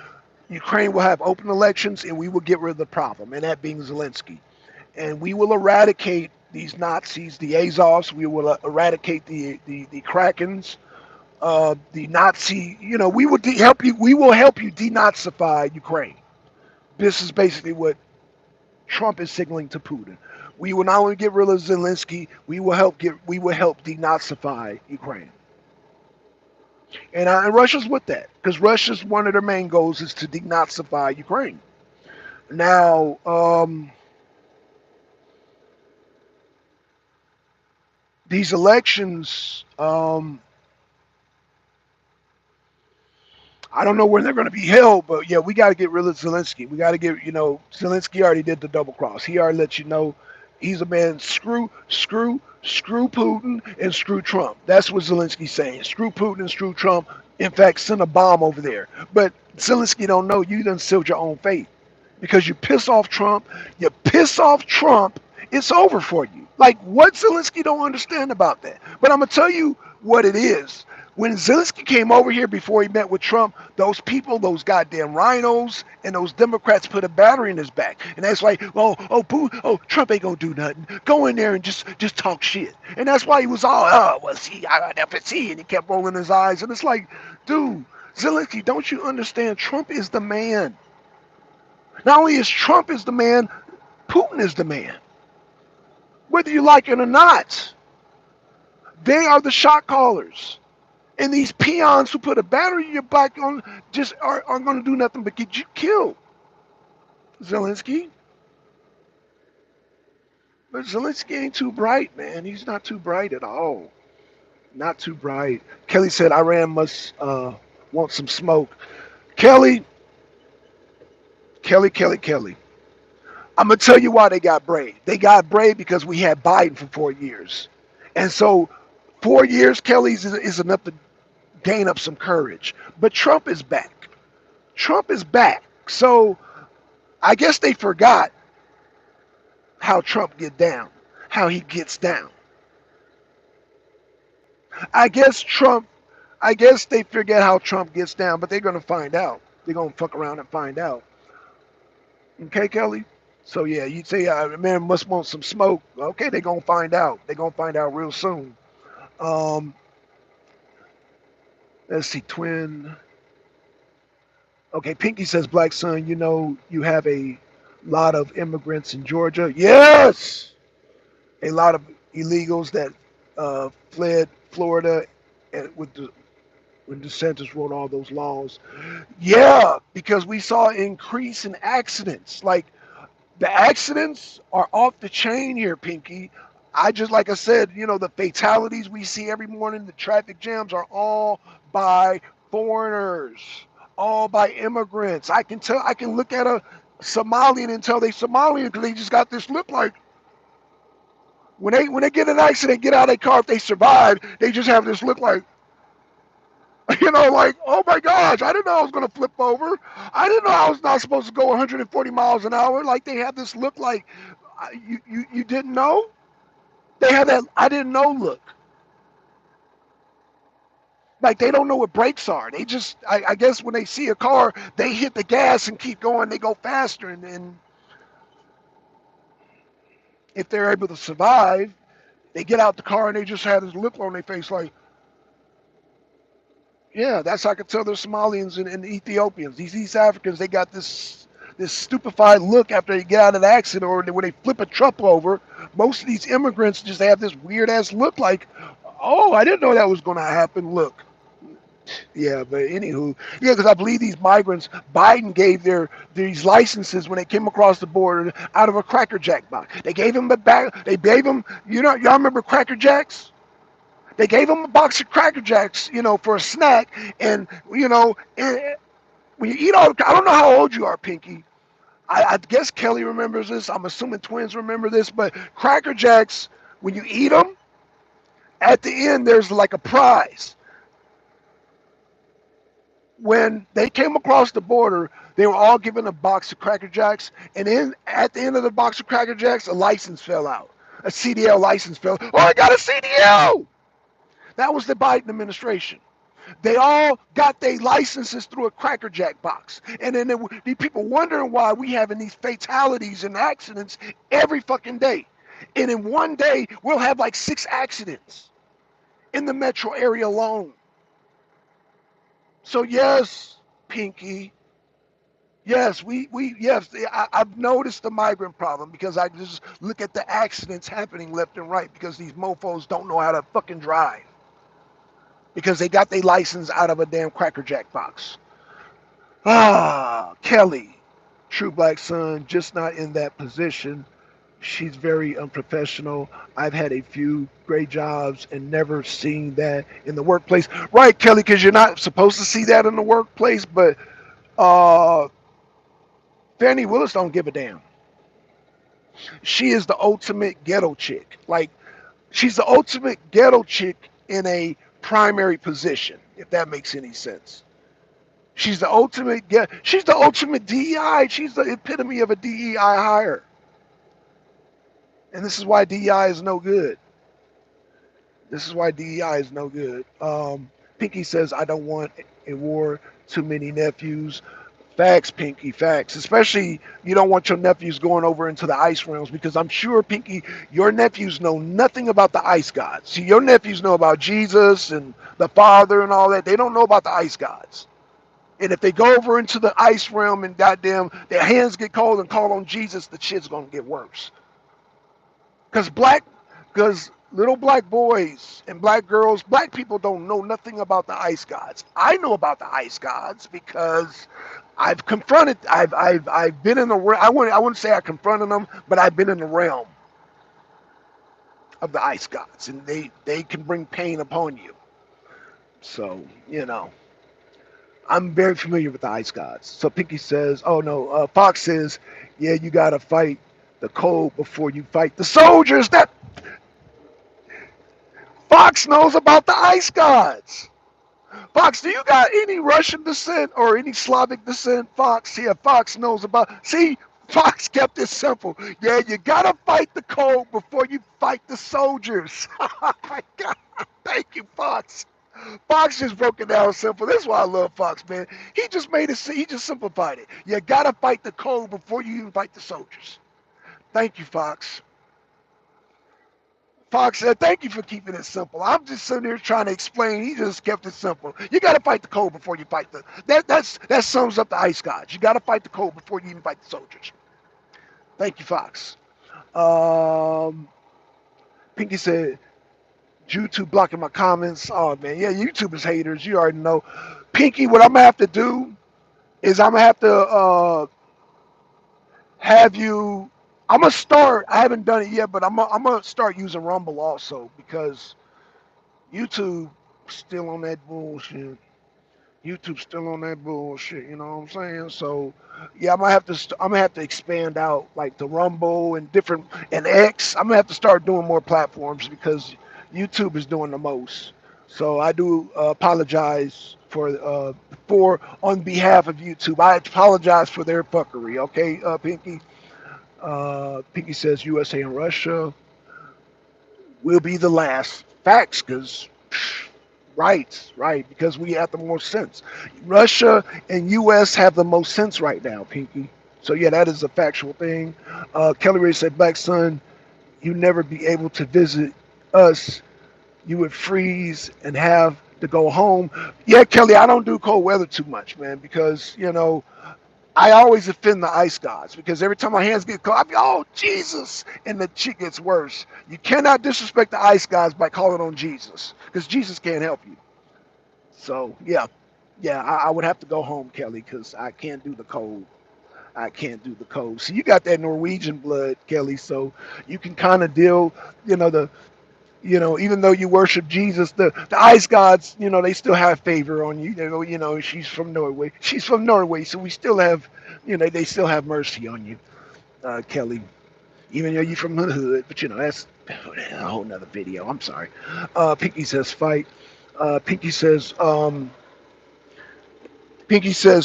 Ukraine will have open elections, and we will get rid of the problem, and that being Zelensky. And we will eradicate these Nazis, the Azovs. We will eradicate the Krakens, the Nazi. We will help you. We will help you denazify Ukraine. This is basically what Trump is signaling to Putin. We will not only get rid of Zelensky, we will help denazify Ukraine. And Russia's with that because Russia's one of their main goals is to denazify Ukraine. Now, these elections, I don't know when they're going to be held, but yeah, we got to get rid of Zelensky. We got to Zelensky already did the double cross. He already let you know he's a man. Screw Putin and screw Trump. That's what Zelensky's saying. Screw Putin and screw Trump. In fact, send a bomb over there. But Zelensky don't know you done sealed your own fate because you piss off Trump. It's over for you. Like what Zelensky don't understand about that. But I'm gonna tell you what it is. When Zelensky came over here before he met with Trump, those people, those goddamn rhinos, and those Democrats put a battery in his back, and that's like, Trump ain't gonna do nothing. Go in there and just talk shit, and that's why he was all, see, I got FSC, and he kept rolling his eyes, and it's like, dude, Zelensky, don't you understand? Trump is the man. Not only is Trump is the man, Putin is the man. Whether you like it or not, they are the shot callers. And these peons who put a battery in your back on just aren't going to do nothing but get you killed, Zelensky. But Zelensky ain't too bright, man. He's not too bright at all. Not too bright. Kelly said Iran must want some smoke. Kelly. I'm gonna tell you why they got brave. They got brave because we had Biden for 4 years, and so 4 years, Kelly's is enough to gain up some courage. But Trump is back. Trump is back. So I guess they forgot how Trump get down, how he gets down. I guess Trump. I guess they forget how Trump gets down, but they're gonna find out. They're gonna fuck around and find out. Okay, Kelly. So yeah, you say, man must want some smoke. Okay, they're gonna find out. They're gonna find out real soon. Um, let's see, twin. Okay, Pinky says, Black Son, you know you have a lot of immigrants in Georgia. Yes, a lot of illegals that fled Florida and with the when DeSantis wrote all those laws. Yeah, because we saw an increase in accidents. Like the accidents are off the chain here, Pinky. I just like I said, the fatalities we see every morning, the traffic jams are all by foreigners, all by immigrants. I can tell. I can look at a Somalian and tell they Somalian because they just got this look like when they get in an accident, get out of their car. If they survive, they just have this look like like, oh my gosh, I didn't know I was going to flip over. I didn't know I was not supposed to go 140 miles an hour. Like they have this look like, you didn't know? They have that I didn't know look. Like they don't know what brakes are. They just, I guess when they see a car, they hit the gas and keep going. They go faster. And if they're able to survive, they get out the car and they just have this look on their face like, yeah, that's how I could tell they're Somalians and Ethiopians. These East Africans, they got this stupefied look after they get out of the accident or when they flip a truck over. Most of these immigrants just have this weird ass look like, oh, I didn't know that was going to happen. Look. Yeah, but anywho, yeah, because I believe these migrants, Biden gave these licenses when they came across the border out of a Cracker Jack box. They gave them the back. They gave them, y'all remember Cracker Jacks? They gave them a box of Cracker Jacks, for a snack, and when you eat all, I don't know how old you are, Pinky. I guess Kelly remembers this. I'm assuming twins remember this, but Cracker Jacks, when you eat them, at the end there's like a prize. When they came across the border, they were all given a box of Cracker Jacks, and then at the end of the box of Cracker Jacks, a license fell out. A CDL license fell. Oh, I got a CDL. That was the Biden administration. They all got their licenses through a Cracker Jack box. And then the people wondering why we having these fatalities and accidents every fucking day. And in one day, we'll have like 6 accidents in the metro area alone. So yes, Pinky, yes, yes, I've noticed the migrant problem because I just look at the accidents happening left and right because these mofos don't know how to fucking drive because they got their license out of a damn Cracker Jack box. Ah, Kelly, true Black Son, just not in that position. She's very unprofessional. I've had a few great jobs and never seen that in the workplace. Right, Kelly, because you're not supposed to see that in the workplace, but uh, Fani Willis don't give a damn. She is the ultimate ghetto chick. Like, she's the ultimate ghetto chick in a primary position, if that makes any sense. She's the ultimate DEI. She's the epitome of a DEI hire. And this is why DEI is no good. This is why DEI is no good. Pinky says, I don't want a war, too many nephews. Facts, Pinky, facts. Especially you don't want your nephews going over into the ice realms because I'm sure, Pinky, your nephews know nothing about the ice gods. See, your nephews know about Jesus and the Father and all that. They don't know about the ice gods. And if they go over into the ice realm and goddamn their hands get cold and call on Jesus, the shit's gonna get worse. Because little black boys and black girls, black people don't know nothing about the ice gods. I know about the ice gods because I've confronted. I've been in the. I wouldn't say I confronted them, but I've been in the realm of the ice gods, and they can bring pain upon you. So. I'm very familiar with the ice gods. So Pinky says, oh no, Fox says, yeah, you gotta fight the cold before you fight the soldiers. That Fox knows about the ice gods. Fox, do you got any Russian descent or any Slavic descent? Fox, yeah, Fox knows about. See, Fox kept it simple. Yeah, you gotta fight the cold before you fight the soldiers. Oh my God, thank you, Fox. Fox just broke it down simple. That's why I love Fox, man. He just made it. He just simplified it. You gotta fight the cold before you even fight the soldiers. Thank you, Fox. Fox said, "Thank you for keeping it simple. I'm just sitting here trying to explain. He just kept it simple. You got to fight the cold before you fight the. That sums up the ice gods. You got to fight the cold before you even fight the soldiers. Thank you, Fox." Um, Pinky said, "YouTube blocking my comments." Oh man, yeah, YouTube is haters. You already know. Pinky, what I'm gonna have to do is I'm gonna have to have you. I'm gonna start. I haven't done it yet, but I'm gonna start using Rumble also because YouTube still on that bullshit. YouTube's still on that bullshit. You know what I'm saying? So, yeah, I'm gonna have to expand out like the Rumble and different and X. I'm gonna have to start doing more platforms because YouTube is doing the most. So I do apologize for on behalf of YouTube. I apologize for their fuckery. Okay, Pinky. Pinky says USA and Russia will be the last. Facts, because right, because we have the most sense. Russia and U.S. have the most sense right now, Pinky. So yeah, that is a factual thing. Kelly Ray said, "Black Sun, you never be able to visit us. You would freeze and have to go home." Yeah, Kelly, I don't do cold weather too much, man, because I always offend the ice gods because every time my hands get cold, I be, oh, Jesus. And the shit gets worse. You cannot disrespect the ice gods by calling on Jesus because Jesus can't help you. So, yeah, I would have to go home, Kelly, because I can't do the cold. I can't do the cold. So you got that Norwegian blood, Kelly, so you can kind of deal, you know, even though you worship Jesus, the ice gods, they still have favor on you. She's from Norway. She's from Norway, so we still have, they still have mercy on you, Kelly. Even though you're from the hood, but that's a whole nother video. I'm sorry. Pinky says fight. Pinky says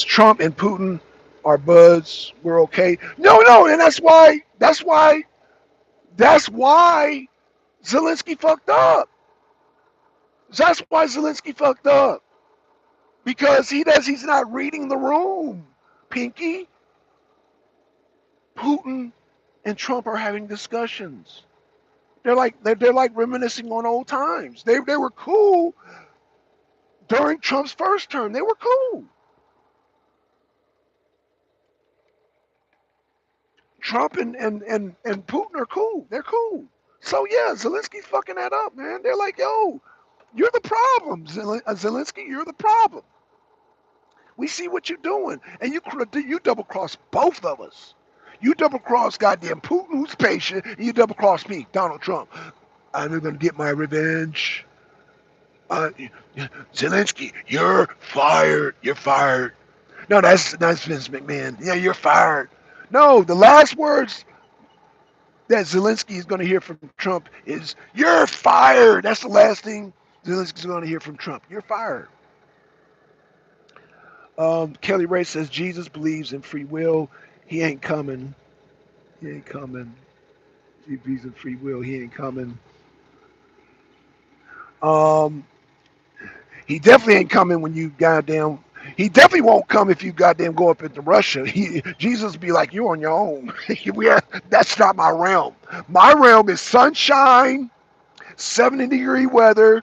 Trump and Putin are buds. We're okay. No, and that's why Zelensky fucked up. That's why Zelensky fucked up. Because he's not reading the room. Pinky, Putin and Trump are having discussions. They're like reminiscing on old times. They were cool during Trump's first term. They were cool. Trump and Putin are cool. They're cool. So yeah, Zelensky's fucking that up, man. They're like, yo, you're the problem, Zelensky. You're the problem. We see what you're doing, and you double cross both of us. You double cross goddamn Putin, who's patient, and you double cross me, Donald Trump. I'm gonna get my revenge. Uh, Zelensky, you're fired. You're fired. No, that's Vince McMahon. Yeah, you're fired. No, the last words that Zelensky is going to hear from Trump is "You're fired." That's the last thing Zelensky's going to hear from Trump. You're fired. Kelly Ray says Jesus believes in free will. He ain't coming. He ain't coming. He believes in free will. He ain't coming. Um, he definitely ain't coming when you goddamn. He definitely won't come if you goddamn go up into Russia. Jesus be like, you're on your own. That's not my realm. My realm is sunshine, 70-degree weather,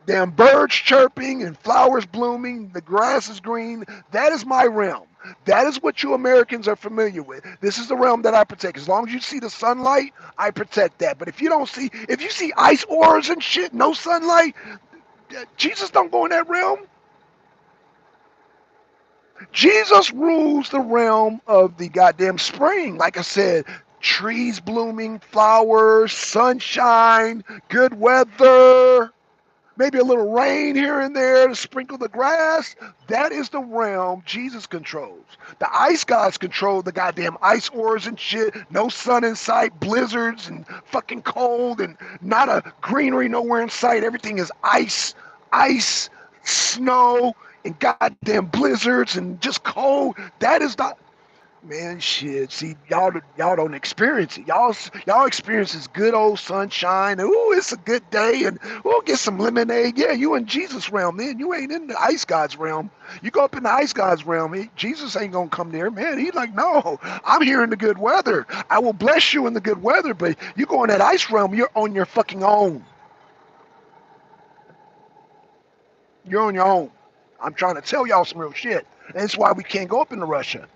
damn birds chirping and flowers blooming, the grass is green. That is my realm. That is what you Americans are familiar with. This is the realm that I protect. As long as you see the sunlight, I protect that. But if you see ice auras and shit, no sunlight, Jesus don't go in that realm. Jesus rules the realm of the goddamn spring. Like I said, trees blooming, flowers, sunshine, good weather. maybe a little rain here and there to sprinkle the grass. That is the realm Jesus controls. The ice gods control the goddamn ice ores and shit. No sun in sight, blizzards and fucking cold, and not a greenery nowhere in sight. Everything is ice, snow, and goddamn blizzards and just cold. That is the Man, shit. See, y'all don't experience it. Y'all experience this good old sunshine. Ooh, it's a good day, and ooh, get some lemonade. Yeah, you in Jesus realm, man. You ain't in the ice God's realm. You go up in the ice God's realm, Jesus ain't gonna come there, man. He's like, no, I'm here in the good weather. I will bless you in the good weather, but you go in that ice realm, you're on your fucking own. You're on your own. I'm trying to tell y'all some real shit. And that's why we can't go up into Russia.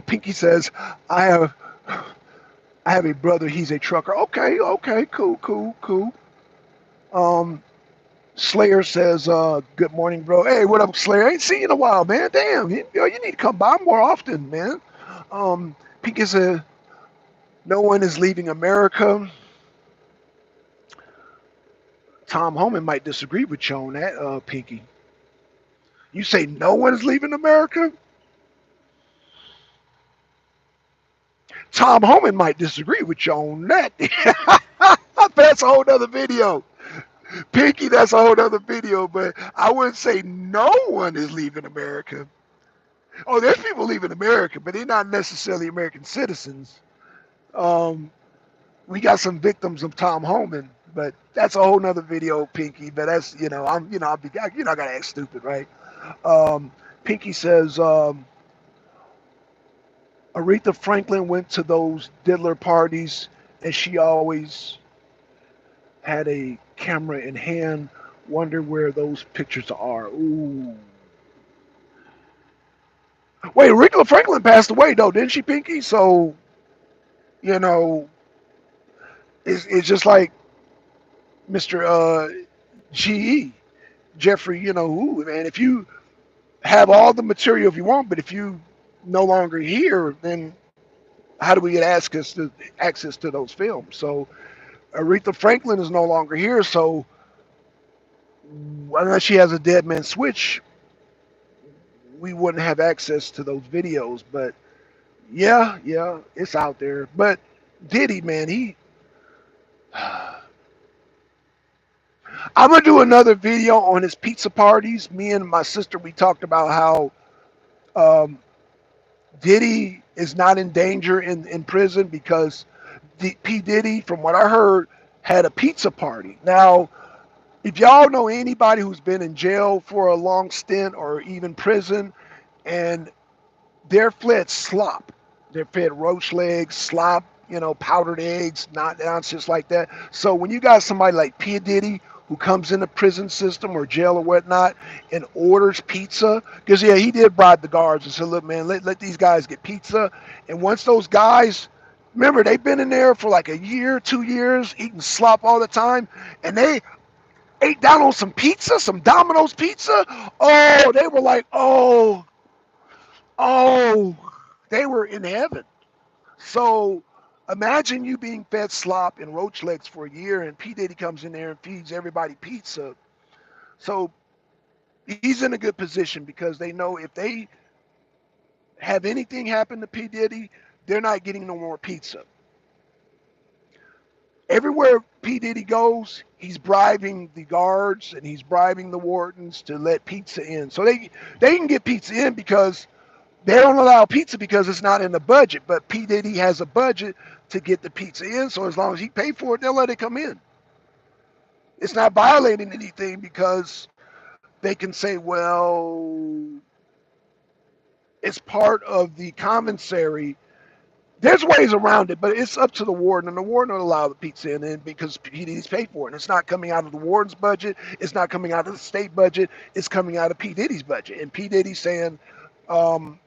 Pinky says, I have I have a brother, he's a trucker. Okay, cool. Um, Slayer says, good morning, bro. Hey, what up, Slayer? I ain't seen you in a while, man. Damn, you need to come by more often, man. Pinky says, no one is leaving America. Tom Homan might disagree with you on that, Pinky. You say no one is leaving America? Tom Homan might disagree with you on that. That's a whole other video. Pinky, that's a whole other video, but I wouldn't say no one is leaving America. Oh, there's people leaving America, but they're not necessarily American citizens. Um, we got some victims of Tom Homan, but that's a whole nother video, Pinky. But that's I gotta act stupid, right? Pinky says Aretha Franklin went to those diddler parties, and she always had a camera in hand. Wonder where those pictures are. Ooh. Wait, Aretha Franklin passed away though, didn't she, Pinky? So you know, it's just like Mr. GE Jeffrey. Who, man? If you have all the material if you want, but if you no longer here, then how do we get access to those films? So Aretha Franklin is no longer here, so unless she has a dead man switch, we wouldn't have access to those videos. But yeah, it's out there. But Diddy, man, I'm gonna do another video on his pizza parties. Me and my sister, we talked about how um, Diddy is not in danger in prison because P Diddy, from what I heard, had a pizza party. Now, if y'all know anybody who's been in jail for a long stint or even prison, and they're fed slop. They're fed roach legs, slop, powdered eggs, not nonsense like that. So when you got somebody like P. Diddy who comes in the prison system or jail or whatnot and orders pizza, because yeah, he did bribe the guards and said, look, man, let these guys get pizza. And once those guys, remember, they've been in there for like a year, 2 years, eating slop all the time, and they ate down on some pizza, some Domino's pizza. Oh, they were like, oh, they were in heaven. So imagine you being fed slop and roach legs for a year, and P. Diddy comes in there and feeds everybody pizza. So he's in a good position because they know if they have anything happen to P. Diddy, they're not getting no more pizza. Everywhere P. Diddy goes, he's bribing the guards and he's bribing the wardens to let pizza in. So they can get pizza in because they don't allow pizza because it's not in the budget. But P. Diddy has a budget to get the pizza in. So as long as he paid for it, they'll let it come in. It's not violating anything because they can say, well, it's part of the commissary. There's ways around it, but it's up to the warden, and the warden will allow the pizza in because he's paid for it. And it's not coming out of the warden's budget. It's not coming out of the state budget. It's coming out of P. Diddy's budget. And P. Diddy's saying, um,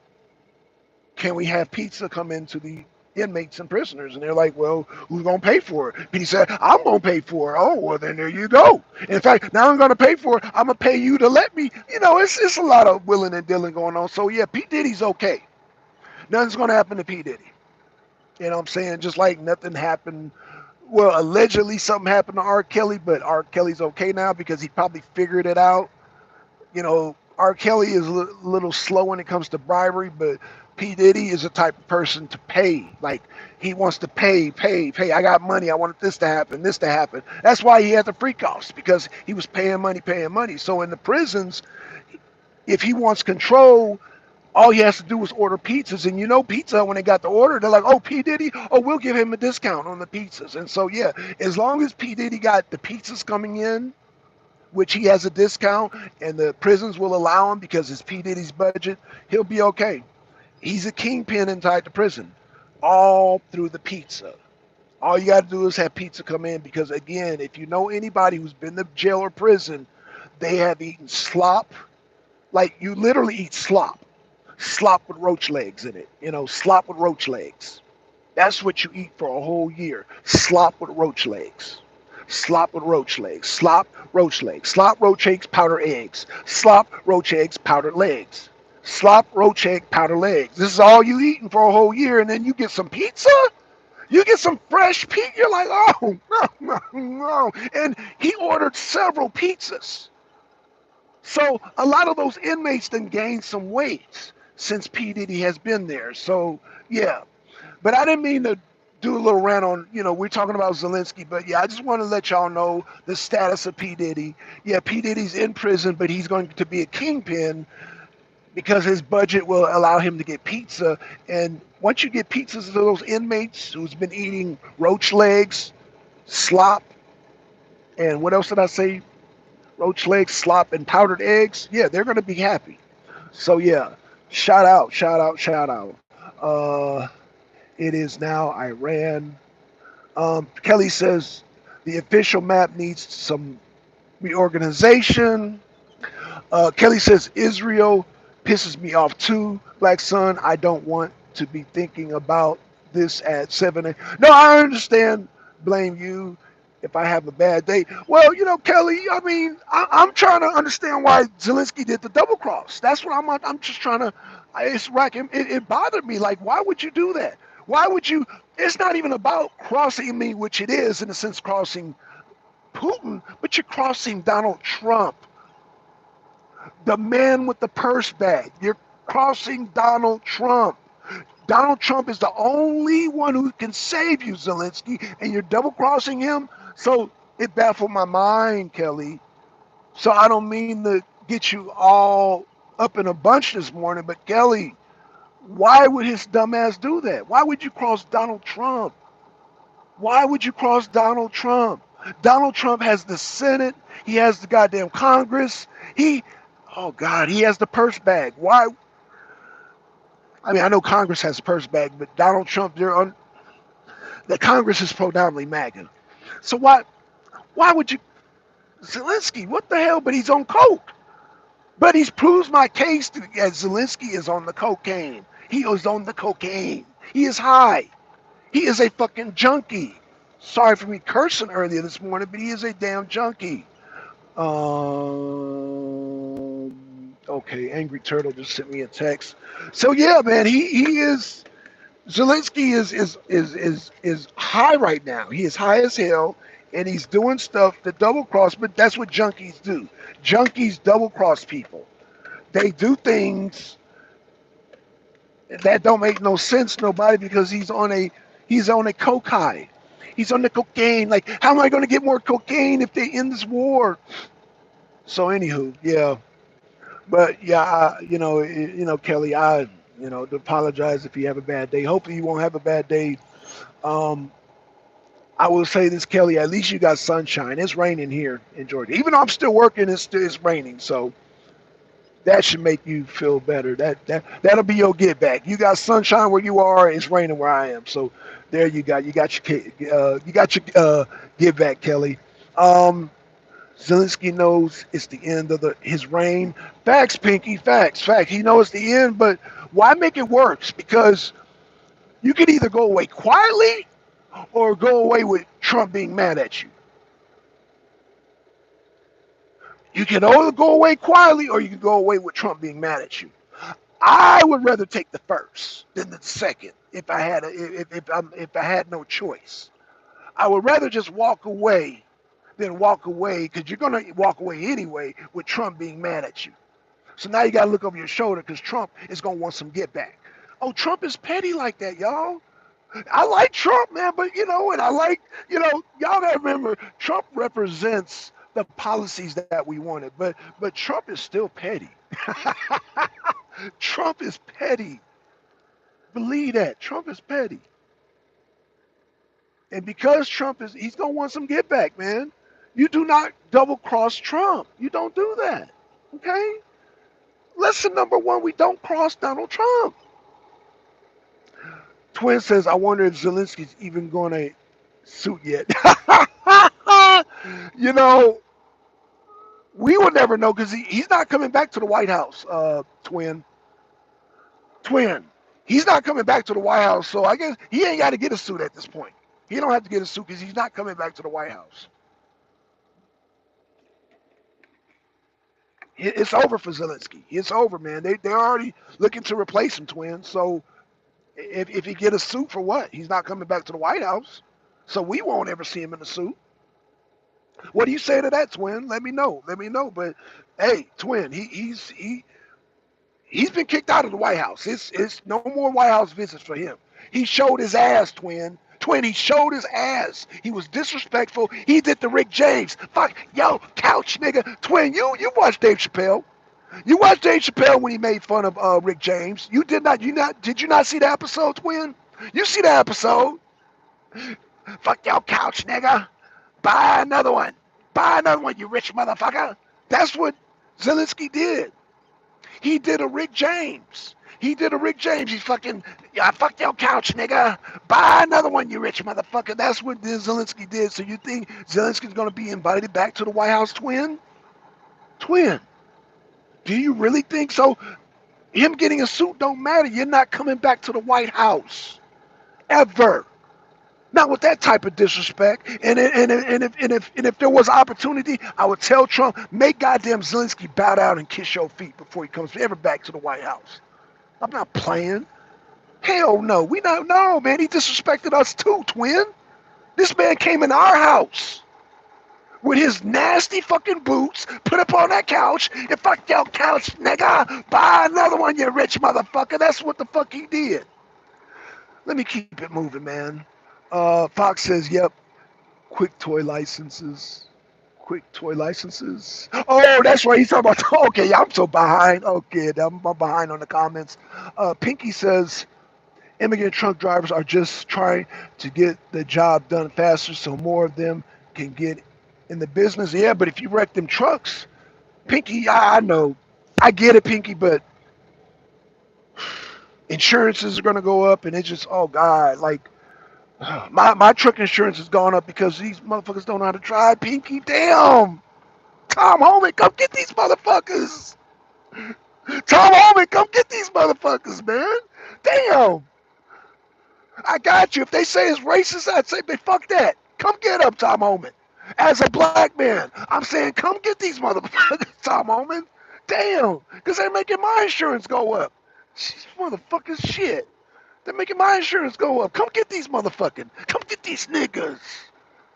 can we have pizza come into the inmates and prisoners? And they're like, well, who's going to pay for it? P. said, I'm going to pay for it. Oh, well, then there you go. In fact, now I'm going to pay for it. I'm going to pay you to let me. It's a lot of willing and dealing going on. So, yeah, P. Diddy's okay. Nothing's going to happen to P. Diddy. You know what I'm saying? Just like nothing happened Well, allegedly something happened to R. Kelly, but R. Kelly's okay now because he probably figured it out. R. Kelly is a little slow when it comes to bribery, but P. Diddy is the type of person to pay. Like, he wants to pay, pay, pay. I got money. I want this to happen, this to happen. That's why he had the freak offs, because he was paying money, paying money. So in the prisons, if he wants control, all he has to do is order pizzas. And pizza, when they got the order, they're like, oh, P. Diddy, oh, we'll give him a discount on the pizzas. And so, yeah, as long as P. Diddy got the pizzas coming in, which he has a discount, and the prisons will allow him because it's P. Diddy's budget, he'll be okay. He's a kingpin inside the prison, all through the pizza. All you got to do is have pizza come in because, again, if you know anybody who's been to jail or prison, they have eaten slop. Like, you literally eat slop. Slop with roach legs in it. Slop with roach legs. That's what you eat for a whole year. Slop with roach legs. Slop with roach legs. Slop, roach legs. Slop, roach eggs, powdered eggs. Slop, roach eggs, powdered legs. Slop, roach egg, powdered legs. This is all you eating for a whole year, and then you get some pizza? You get some fresh pizza. You're like, oh, no, no, no. And he ordered several pizzas. So a lot of those inmates then gained some weight since P. Diddy has been there. So, yeah. But I didn't mean to do a little rant on, we're talking about Zelensky, but yeah, I just want to let y'all know the status of P. Diddy. Yeah, P. Diddy's in prison, but he's going to be a kingpin because his budget will allow him to get pizza. And once you get pizzas to those inmates who's been eating roach legs, slop, and what else did I say? Roach legs, slop, and powdered eggs. Yeah, they're going to be happy. So yeah, shout out, shout out, shout out. It is now Iran. Kelly says the official map needs some reorganization. Kelly says Israel pisses me off too. Black Sun, I don't want to be thinking about this at 7 a.m. No, I understand. Blame you if I have a bad day. Well, Kelly, I mean, I'm trying to understand why Zelensky did the double cross. That's what I'm just trying to. It's right. It bothered me. Like, why would you do that? Why would you? It's not even about crossing me, which it is in a sense crossing Putin, but you're crossing Donald Trump, the man with the purse bag. You're crossing Donald Trump. Donald Trump is the only one who can save you, Zelensky, and you're double crossing him. So it baffled my mind, Kelly. So I don't mean to get you all up in a bunch this morning, but Kelly, why would his dumbass do that? Why would you cross Donald Trump? Why would you cross Donald Trump? Donald Trump has the Senate. He has the goddamn Congress. Oh God, he has the purse bag. Why? I mean, I know Congress has a purse bag, but Donald Trump, the Congress is predominantly MAGA. So why would you, Zelensky? What the hell? But he's on coke. But he's proves my case as Zelensky is on the cocaine. He is on the cocaine. He is high. He is a fucking junkie. Sorry for me cursing earlier this morning, but he is a damn junkie. Okay, Angry Turtle just sent me a text. So yeah, man, he is Zelensky is high right now. He is high as hell, and he's doing stuff that double cross. But that's what junkies do. Junkies double cross people. They do things that don't make no sense to nobody because he's on a coke high. He's on the cocaine. Like, how am I going to get more cocaine if they end this war? So, anywho, yeah. But yeah, Kelly, to apologize if you have a bad day. Hopefully, you won't have a bad day. Um, I will say this, Kelly. At least you got sunshine. It's raining here in Georgia. Even though I'm still working, it's raining. So that should make you feel better. That'll be your get back. You got sunshine where you are. It's raining where I am. So there you got. You got your get back, Kelly. Um, Zelensky knows it's the end of his reign. Facts, Pinky. Facts. Fact. He knows it's the end, but why make it worse? Because you can either go away quietly or go away with Trump being mad at you. You can either go away quietly or you can go away with Trump being mad at you. I would rather take the first than the second if I had no choice. I would rather just walk away than walk away, because you're going to walk away anyway with Trump being mad at you. So now you got to look over your shoulder because Trump is going to want some get back. Oh, Trump is petty like that, y'all. I like Trump, man, but and I like, y'all gotta remember, Trump represents the policies that we wanted, but Trump is still petty. Trump is petty. Believe that. Trump is petty. And because Trump he's gonna want some get back, man. You do not double cross Trump. You don't do that. Okay? Lesson number one, we don't cross Donald Trump. Twin says, I wonder if Zelensky's even going to suit yet. you know, we will never know because he's not coming back to the White House, Twin. Twin. He's not coming back to the White House, so I guess he ain't got to get a suit at this point. He don't have to get a suit because he's not coming back to the White House. It's over for Zelensky. It's over, man. They're already looking to replace him, Twin. So if he get a suit for what? He's not coming back to the White House. So we won't ever see him in a suit. What do you say to that, Twin? Let me know. Let me know. But hey, Twin, he's been kicked out of the White House. It's no more White House visits for him. He showed his ass, Twin. Twin, he showed his ass. He was disrespectful. He did the Rick James. Fuck, yo, couch nigga. Twin, you watched Dave Chappelle. You watched Dave Chappelle when he made fun of Rick James. Did you not see the episode, Twin? You see the episode. Fuck your couch, nigga. Buy another one. Buy another one, you rich motherfucker. That's what Zelensky did. He did a Rick James. He did a Rick James. He's fucking, yeah, fuck your couch, nigga. Buy another one, you rich motherfucker. That's what Zelensky did. So you think Zelensky's going to be invited back to the White House, Twin? Twin, do you really think so? Him getting a suit don't matter. You're not coming back to the White House. Ever. Not with that type of disrespect. And if there was opportunity, I would tell Trump, make goddamn Zelensky bow down and kiss your feet before he comes ever back to the White House. I'm not playing. Hell no. We don't know, man. He disrespected us too, Twin. This man came in our house with his nasty fucking boots, put up on that couch, and fuck your couch, nigga. Buy another one, you rich motherfucker. That's what the fuck he did. Let me keep it moving, man. Fox says, yep, quick toy licenses. Quick toy licenses. Oh, that's right. He's talking about, okay, I'm so behind. Okay, I'm behind on the comments. Pinky says, immigrant truck drivers are just trying to get the job done faster so more of them can get in the business. Yeah, but if you wreck them trucks, Pinky, I know. I get it, Pinky, but insurances are going to go up, and it's just, oh, God, like, my truck insurance has gone up because these motherfuckers don't know how to drive, Pinky. Damn. Tom Holman, come get these motherfuckers. Tom Holman, come get these motherfuckers, man. Damn. I got you. If they say it's racist, I'd say, but fuck that. Come get them, Tom Holman. As a black man, I'm saying, come get these motherfuckers, Tom Holman. Damn. Because they're making my insurance go up. These motherfuckers shit. They're making my insurance go up. Come get these motherfucking. Come get these niggas.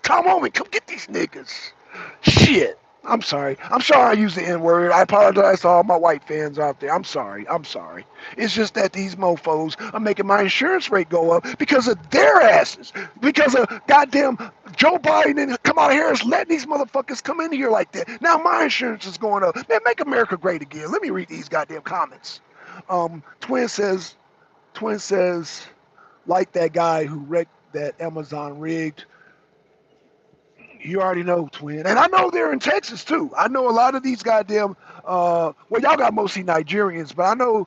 Tom Holman, come get these niggas. Shit. I'm sorry. I'm sorry I used the N-word. I apologize to all my white fans out there. I'm sorry. I'm sorry. It's just that these mofos are making my insurance rate go up because of their asses. Because of goddamn Joe Biden and Kamala Harris letting these motherfuckers come in here like that. Now my insurance is going up. Man, make America great again. Let me read these goddamn comments. Twin says, like that guy who wrecked that Amazon rigged. You already know, Twin. And I know they're in Texas, too. I know a lot of these goddamn, well, y'all got mostly Nigerians, but I know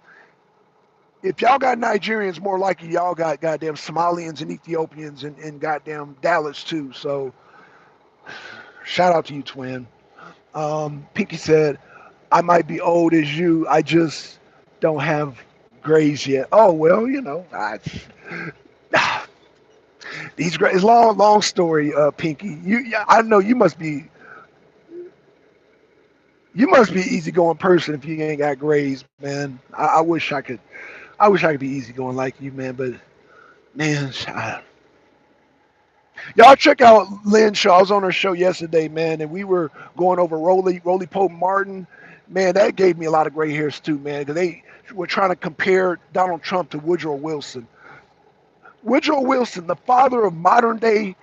if y'all got Nigerians, more likely y'all got goddamn Somalians and Ethiopians and goddamn Dallas, too. So, shout out to you, Twin. Pinky said, I might be old as you. I just don't have grays yet. Oh, well, these grays, long story, Pinky. I know you must be an easygoing person if you ain't got grays, man. I wish I could be easygoing like you, man. But man, Y'all check out Lynn Shaw. I was on her show yesterday, man, and we were going over Roly Pope Martin. Man, that gave me a lot of gray hairs too, man, because they were trying to compare Donald Trump to Woodrow Wilson. Woodrow Wilson, the father of modern day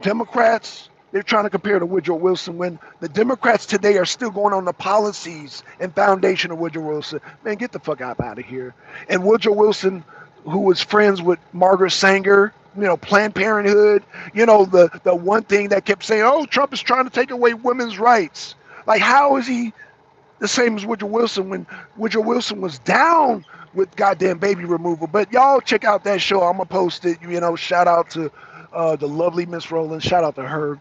Democrats, they're trying to compare to Woodrow Wilson when the Democrats today are still going on the policies and foundation of Woodrow Wilson. Man, get the fuck out of here. And Woodrow Wilson, who was friends with Margaret Sanger, Planned Parenthood, the one thing that kept saying, oh, Trump is trying to take away women's rights. Like, how is he the same as Woodrow Wilson when Woodrow Wilson was down with goddamn baby removal? But y'all check out that show. I'm gonna post it. Shout out to the lovely Miss Rowland. Shout out to her.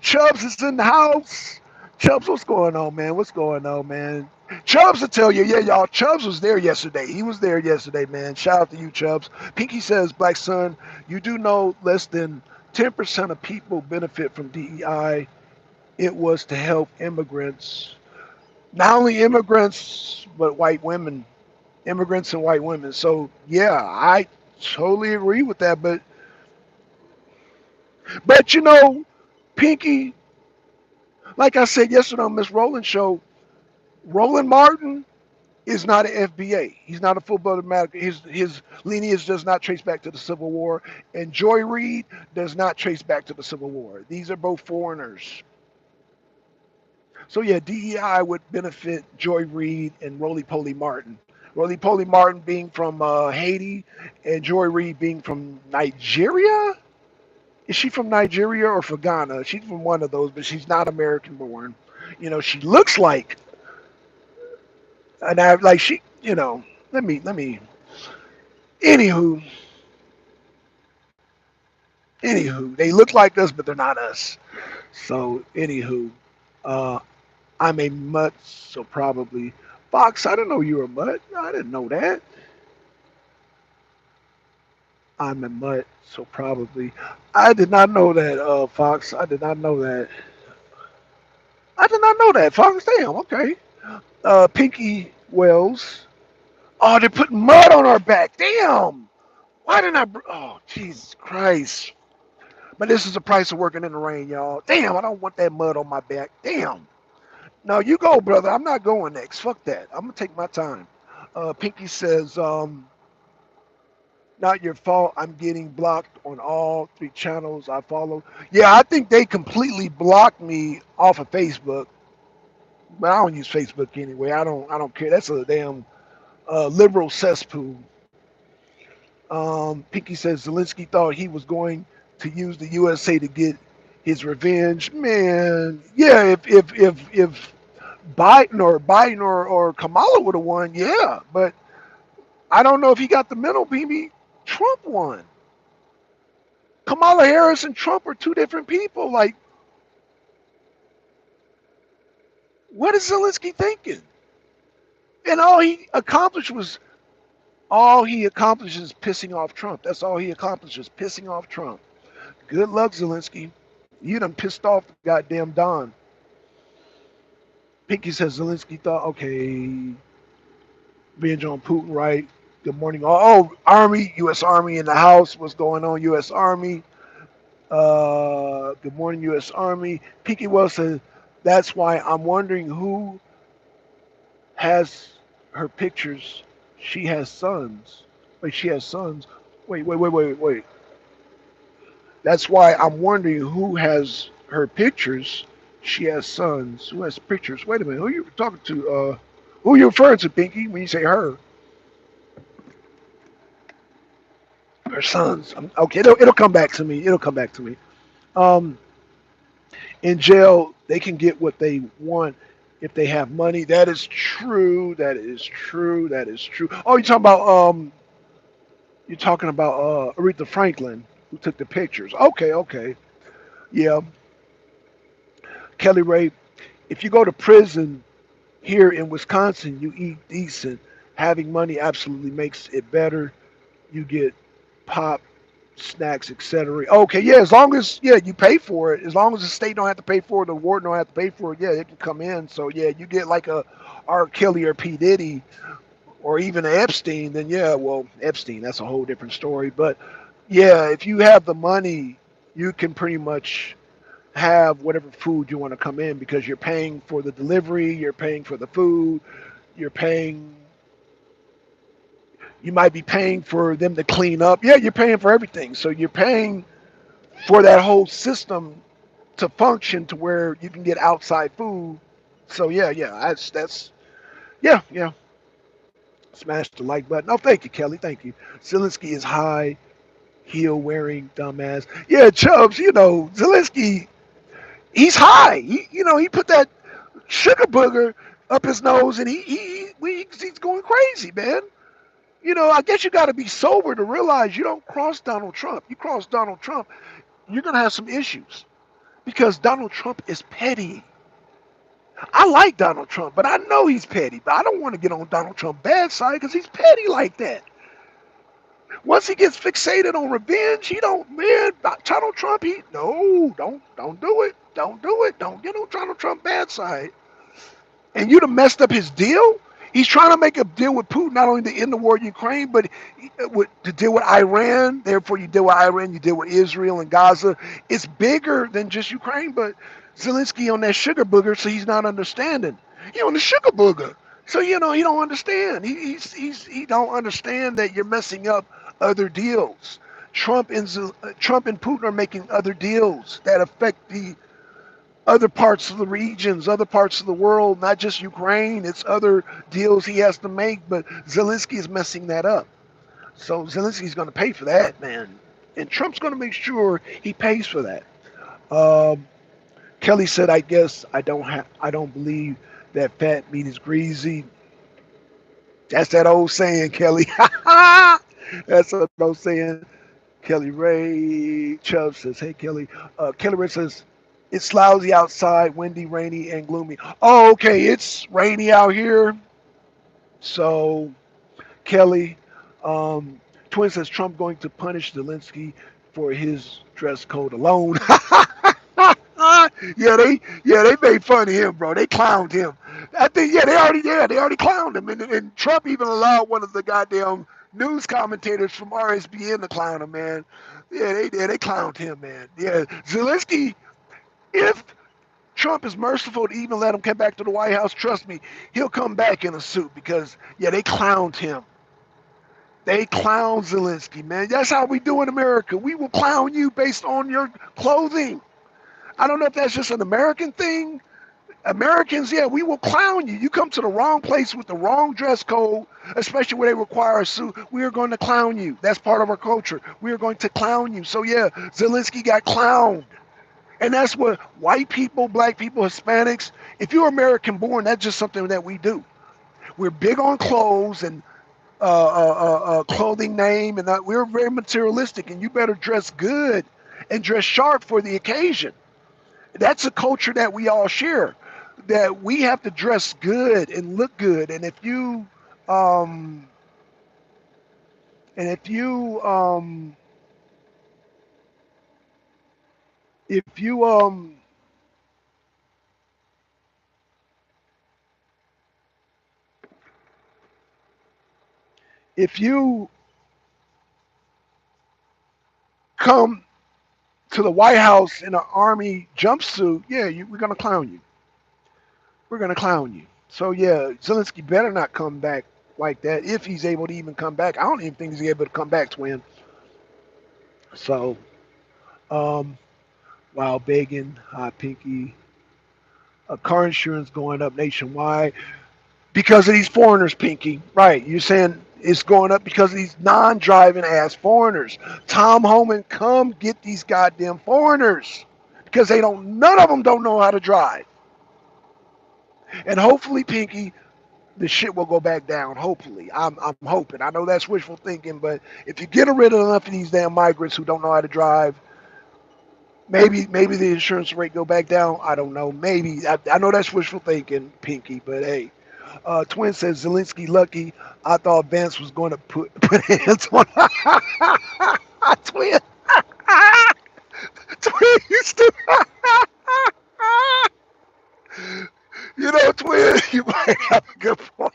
Chubbs is in the house. Chubbs, what's going on, man? What's going on, man? Chubbs will tell you, yeah, y'all. Chubbs was there yesterday. He was there yesterday, man. Shout out to you, Chubbs. Pinky says, Black Sun, you do know less than 10% of people benefit from DEI. It was to help immigrants, not only immigrants, but white women, immigrants and white women. So, yeah, I totally agree with that. But Pinky, like I said yesterday on Miss Rowland's show, Roland Martin is not an FBA. He's not a full-blooded American. His lineage does not trace back to the Civil War, and Joy Reid does not trace back to the Civil War. These are both foreigners. So yeah, DEI would benefit Joy Reid and Roly Poly Martin. Roly Poly Martin being from Haiti, and Joy Reid being from Nigeria. Is she from Nigeria or from Ghana? She's from one of those, but she's not American born. She looks like and I like she. Let me. Anywho, they look like us, but they're not us. So anywho, uh, I'm a mutt, so probably Fox. I didn't know you were a mutt. I didn't know that. I'm a mutt, so probably. I did not know that, Fox. I did not know that. I did not know that, Fox. Damn. Okay. Pinky Wells. Oh, they're putting mud on our back. Damn. Why didn't I? Oh, Jesus Christ. But this is the price of working in the rain, y'all. Damn, I don't want that mud on my back. Damn. No, you go, brother. I'm not going next. Fuck that. I'm gonna take my time. Pinky says, not your fault. I'm getting blocked on all three channels I follow. Yeah, I think they completely blocked me off of Facebook. But I don't use Facebook anyway. I don't care. That's a damn liberal cesspool. Pinky says Zelensky thought he was going to use the USA to get his revenge. Man, yeah, if Biden or Kamala would have won, yeah. But I don't know if he got the mental. Maybe Trump won. Kamala Harris and Trump are two different people. Like, what is Zelensky thinking? And all he accomplishes pissing off Trump. That's all he accomplishes, pissing off Trump. Good luck, Zelensky. You done pissed off the goddamn Don. Pinky says Zelensky thought, okay, binge on Putin, right? Good morning. Oh, Army, U.S. Army in the house. What's going on, U.S. Army? Good morning, U.S. Army. Pinky Wells says, that's why I'm wondering who has her pictures. She has sons. Wait, she has sons. Wait. That's why I'm wondering who has her pictures. She has sons. Who has pictures? Wait a minute. Who are you talking to? Who are you referring to, Pinky, when you say her? Her sons. Okay, it'll come back to me. It'll come back to me. Um, in jail, they can get what they want if they have money. That is true. That is true. That is true. Oh, you're talking about Aretha Franklin who took the pictures. Okay. Yeah, Kelly Ray. If you go to prison here in Wisconsin, you eat decent. Having money absolutely makes it better. You get pop, snacks, etc. Okay, yeah, as long as you pay for it, as long as the state don't have to pay for it, the warden don't have to pay for it, yeah, it can come in. So yeah, you get like a R. Kelly or P. Diddy or even Epstein, then yeah, well, Epstein, that's a whole different story. But Yeah, if you have the money, you can pretty much have whatever food you want to come in because you're paying for the delivery, you're paying for the food, you're paying, you might be paying for them to clean up. Yeah, you're paying for everything. So you're paying for that whole system to function to where you can get outside food. So yeah, yeah. Smash the like button. Oh, thank you, Kelly. Thank you. Zelensky is high heel wearing dumbass. Yeah, Chubbs. Zelensky. He's high. He put that sugar booger up his nose, and he's going crazy, man. I guess you got to be sober to realize you don't cross Donald Trump. You cross Donald Trump, you're gonna have some issues because Donald Trump is petty. I like Donald Trump, but I know he's petty. But I don't want to get on Donald Trump's bad side because he's petty like that. Once he gets fixated on revenge, he don't, man. Donald Trump, he no, don't do it, don't do it, don't get on Donald Trump's bad side. And you'd have messed up his deal. He's trying to make a deal with Putin, not only to end the war in Ukraine, but to deal with Iran. Therefore, you deal with Iran, you deal with Israel and Gaza. It's bigger than just Ukraine, but Zelensky on that sugar booger, so he's not understanding. He on the sugar booger, so he don't understand. He don't understand that you're messing up other deals. Trump and Putin are making other deals that affect the other parts of the regions, other parts of the world, not just Ukraine. It's other deals he has to make, but Zelensky is messing that up. So Zelensky's going to pay for that, man. And Trump's going to make sure he pays for that. Um, Kelly said, "I guess I don't believe that fat meat is greasy." That's that old saying, Kelly. That's an old saying. Kelly Ray Chubb says, "Hey Kelly." Kelly Ray says, "It's lousy outside, windy, rainy, and gloomy." Oh, okay. It's rainy out here. So Kelly, um, Twin says Trump going to punish Zelensky for his dress code alone. Yeah, they made fun of him, bro. They clowned him. I think they already clowned him, and Trump even allowed one of the goddamn news commentators from RSBN to clown him, man. Yeah, they clowned him, man. Yeah, Zelensky. If Trump is merciful to even let him come back to the White House, trust me, he'll come back in a suit because they clowned him. They clown Zelensky, man. That's how we do in America. We will clown you based on your clothing. I don't know if that's just an American thing. Americans, yeah, we will clown you. You come to the wrong place with the wrong dress code, especially where they require a suit. We are going to clown you. That's part of our culture. We are going to clown you. So yeah, Zelensky got clowned. And that's what white people, black people, Hispanics, if you're American born, that's just something that we do. We're big on clothes and clothing name, and we're very materialistic. And you better dress good and dress sharp for the occasion. That's a culture that we all share. That we have to dress good and look good. Um, and if you if you if you come to the White House in an army jumpsuit, yeah, we're gonna clown you. We're gonna clown you. So yeah, Zelensky better not come back like that if he's able to even come back. I don't even think he's able to come back, twin. So, um, wow, begging, hot pinky, car insurance going up nationwide because of these foreigners, pinky. Right? You're saying it's going up because of these non-driving ass foreigners. Tom Homan, come get these goddamn foreigners because they don't. None of them don't know how to drive. And hopefully, Pinky, the shit will go back down. Hopefully, I'm hoping. I know that's wishful thinking, but if you get rid of enough of these damn migrants who don't know how to drive, maybe the insurance rate go back down. I don't know. Maybe I know that's wishful thinking, Pinky, but hey. Twin says Zelensky lucky. I thought Vance was going to put hands on Twin. Twin, you still. Twin, you might have a good point.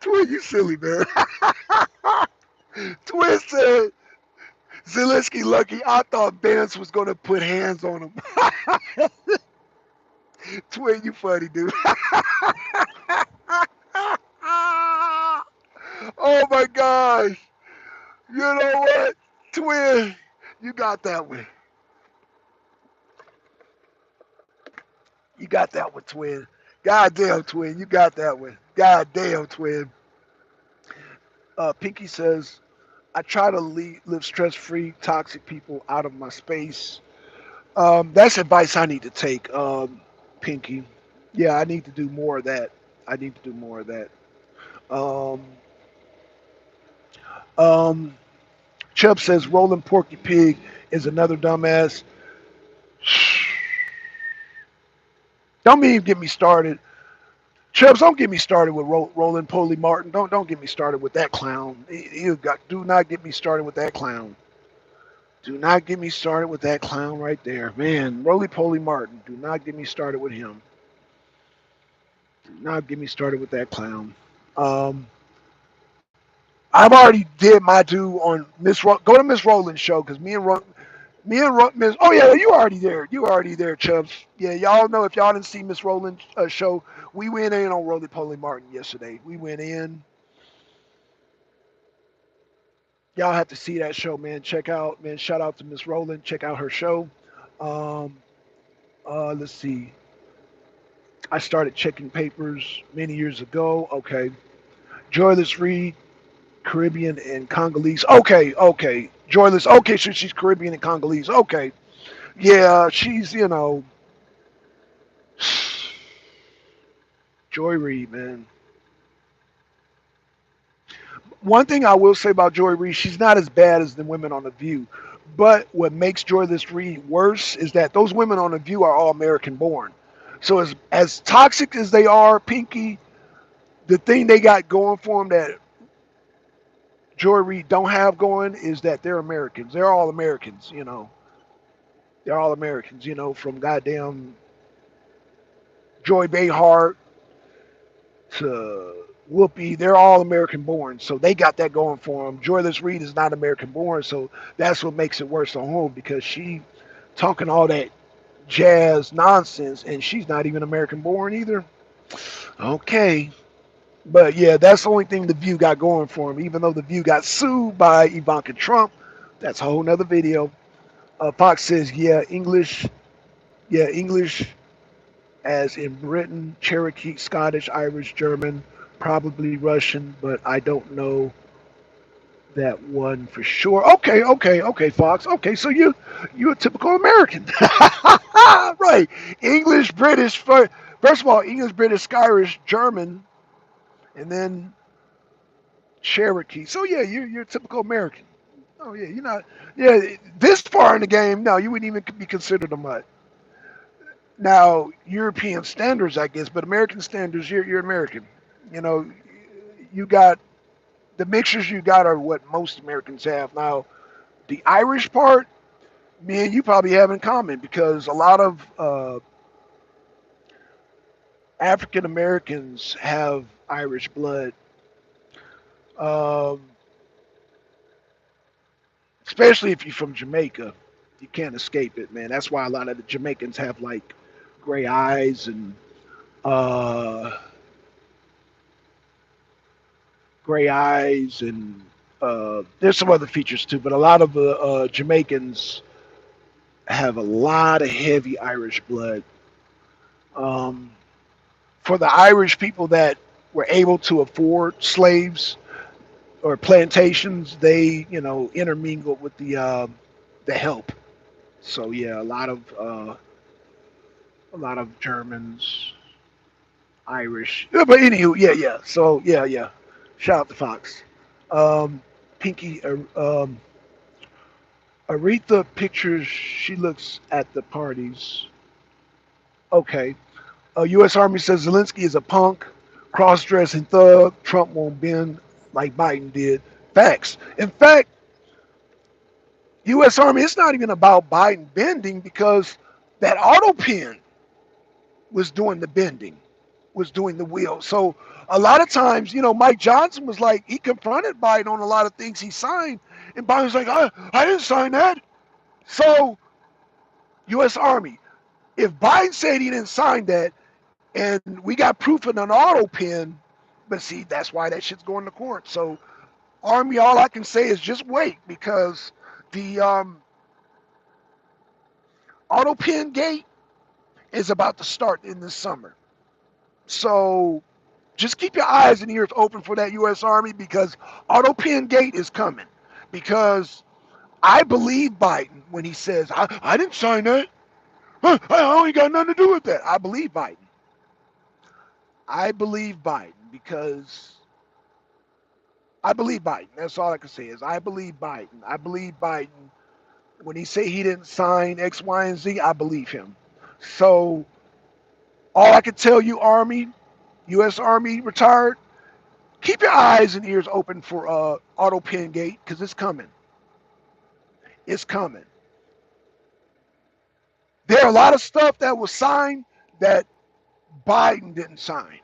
Twin, you silly man. Twin said, Zelensky lucky. I thought Vance was going to put hands on him. Twin, you funny, dude. Oh my gosh. You know what? Twin, you got that one. You got that one, Twin. God damn, Twin. You got that one. God damn, Twin. Pinky says, I try to live stress free, toxic people out of my space. That's advice I need to take, Pinky. Yeah, I need to do more of that. I need to do more of that. Um, um, Chubb says, Rolling Porky Pig is another dumbass. Don't even get me started. Chubbs, don't get me started with Roland Poley Martin. Don't get me started with that clown. Do not get me started with that clown. Do not get me started with that clown right there, man. Roly Poly Martin. Do not get me started with him. Do not get me started with that clown. Um, I've already did my due on Go to Miss Rowland's show because Miss. Oh yeah, you already there. You already there, Chubbs. Yeah, y'all know if y'all didn't see Miss Rowland's show, we went in on Roly Poly Martin yesterday. We went in. Y'all have to see that show, man. Check out, man. Shout out to Miss Rowland. Check out her show. Um, let's see. I started checking papers many years ago. Okay. Joyless Reed, Caribbean and Congolese. Okay, okay. Joyless. Okay, so she's Caribbean and Congolese. Okay. Yeah, she's, Joy Reid, man. One thing I will say about Joy Reid, she's not as bad as the women on The View. But what makes Joyless Reed worse is that those women on The View are all American born. So as toxic as they are, Pinky, the thing they got going for them that Joy Reid don't have going is that they're Americans. They're all Americans. They're all Americans, from goddamn Joy Behar to Whoopi. They're all American born. So they got that going for them. Joyless Reed is not American born. So that's what makes it worse on home because she talking all that jazz nonsense and she's not even American born either. Okay. But yeah, that's the only thing The View got going for him. Even though The View got sued by Ivanka Trump, that's a whole nother video. Fox says, English as in Britain, Cherokee, Scottish, Irish, German, probably Russian, but I don't know that one for sure. Okay, Fox. Okay, so you're a typical American, right? English, British. First of all, English, British, Irish, German, and then Cherokee. So yeah, you're a typical American. Oh yeah, you're not. Yeah, this far in the game, no, you wouldn't even be considered a mutt. Now European standards, I guess, but American standards, you're American. You know, you got the mixtures you got are what most Americans have. Now the Irish part, me and you probably have in common because a lot of African Americans have Irish blood. Um, Especially if you're from Jamaica, you can't escape it, man. That's why a lot of the Jamaicans have like gray eyes and uh, gray eyes and there's some other features too. But a lot of the Jamaicans have a lot of heavy Irish blood. Um, for the Irish people that were able to afford slaves or plantations, they intermingled with the help. So yeah, a lot of Germans, Irish. Yeah, but anywho, yeah. So yeah. Shout out to Fox. Um, Pinky, Aretha pictures she looks at the parties. Okay. U.S. Army says Zelensky is a punk, cross-dressing thug. Trump won't bend like Biden did. Facts. In fact, U.S. Army, it's not even about Biden bending because that auto pen was doing the bending, was doing the wheel. So A lot of times, Mike Johnson was like, he confronted Biden on a lot of things he signed, and Biden was like, I didn't sign that. So, U.S. Army, if Biden said he didn't sign that, and we got proof in an auto pen, but see, that's why that shit's going to court. So, Army, all I can say is just wait, because the auto pen gate is about to start in this summer. So, just keep your eyes and ears open for that U.S. Army, because auto pen gate is coming. Because I believe Biden when he says, I didn't sign that. I ain't got nothing to do with that. I believe Biden. I believe Biden because I believe Biden. That's all I can say is I believe Biden. I believe Biden. When he say he didn't sign X, Y, and Z, I believe him. So all I can tell you, Army, U.S. Army retired, keep your eyes and ears open for auto pen gate, because it's coming. It's coming. There are a lot of stuff that was signed that Biden didn't sign.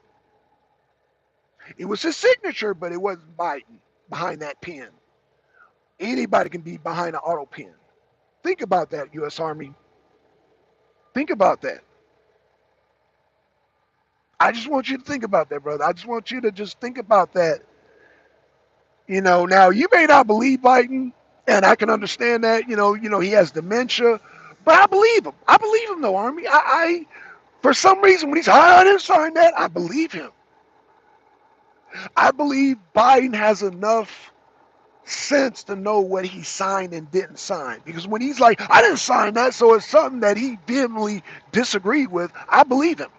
It was his signature, but it wasn't Biden behind that pen. Anybody can be behind an auto pen. Think about that, U.S. Army. Think about that. I just want you to think about that, brother. I just want you to just think about that. Now you may not believe Biden, and I can understand that. He has dementia, but I believe him. I believe him, though, Army. I for some reason when he's I didn't sign that, I believe him. I believe Biden has enough sense to know what he signed and didn't sign. Because when he's like, I didn't sign that, so it's something that he vehemently disagreed with, I believe him.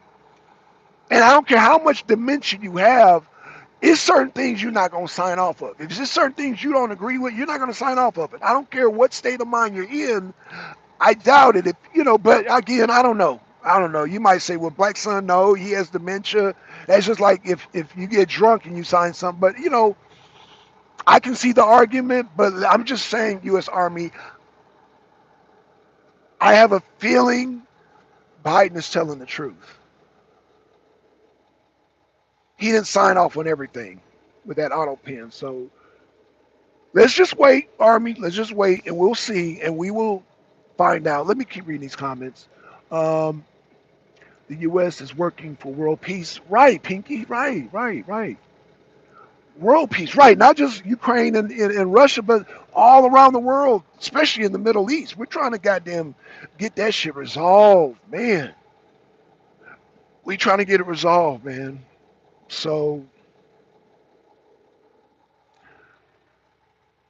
And I don't care how much dementia you have, it's certain things you're not going to sign off of. If there's certain things you don't agree with, you're not going to sign off of it. I don't care what state of mind you're in. I doubt it. But again, I don't know. I don't know. You might say, well, Blackson, no, he has dementia. That's just like if you get drunk and you sign something. But, I can see the argument, but I'm just saying, U.S. Army, I have a feeling Biden is telling the truth. He didn't sign off on everything with that auto pen. So let's just wait, Army. Let's just wait, and we'll see, and we will find out. Let me keep reading these comments. Um, the U.S. is working for world peace. Right, Pinky. Right, right, right. World peace. Right. Not just Ukraine and Russia, but all around the world, especially in the Middle East. We're trying to goddamn get that shit resolved, man. We trying to get it resolved, man. So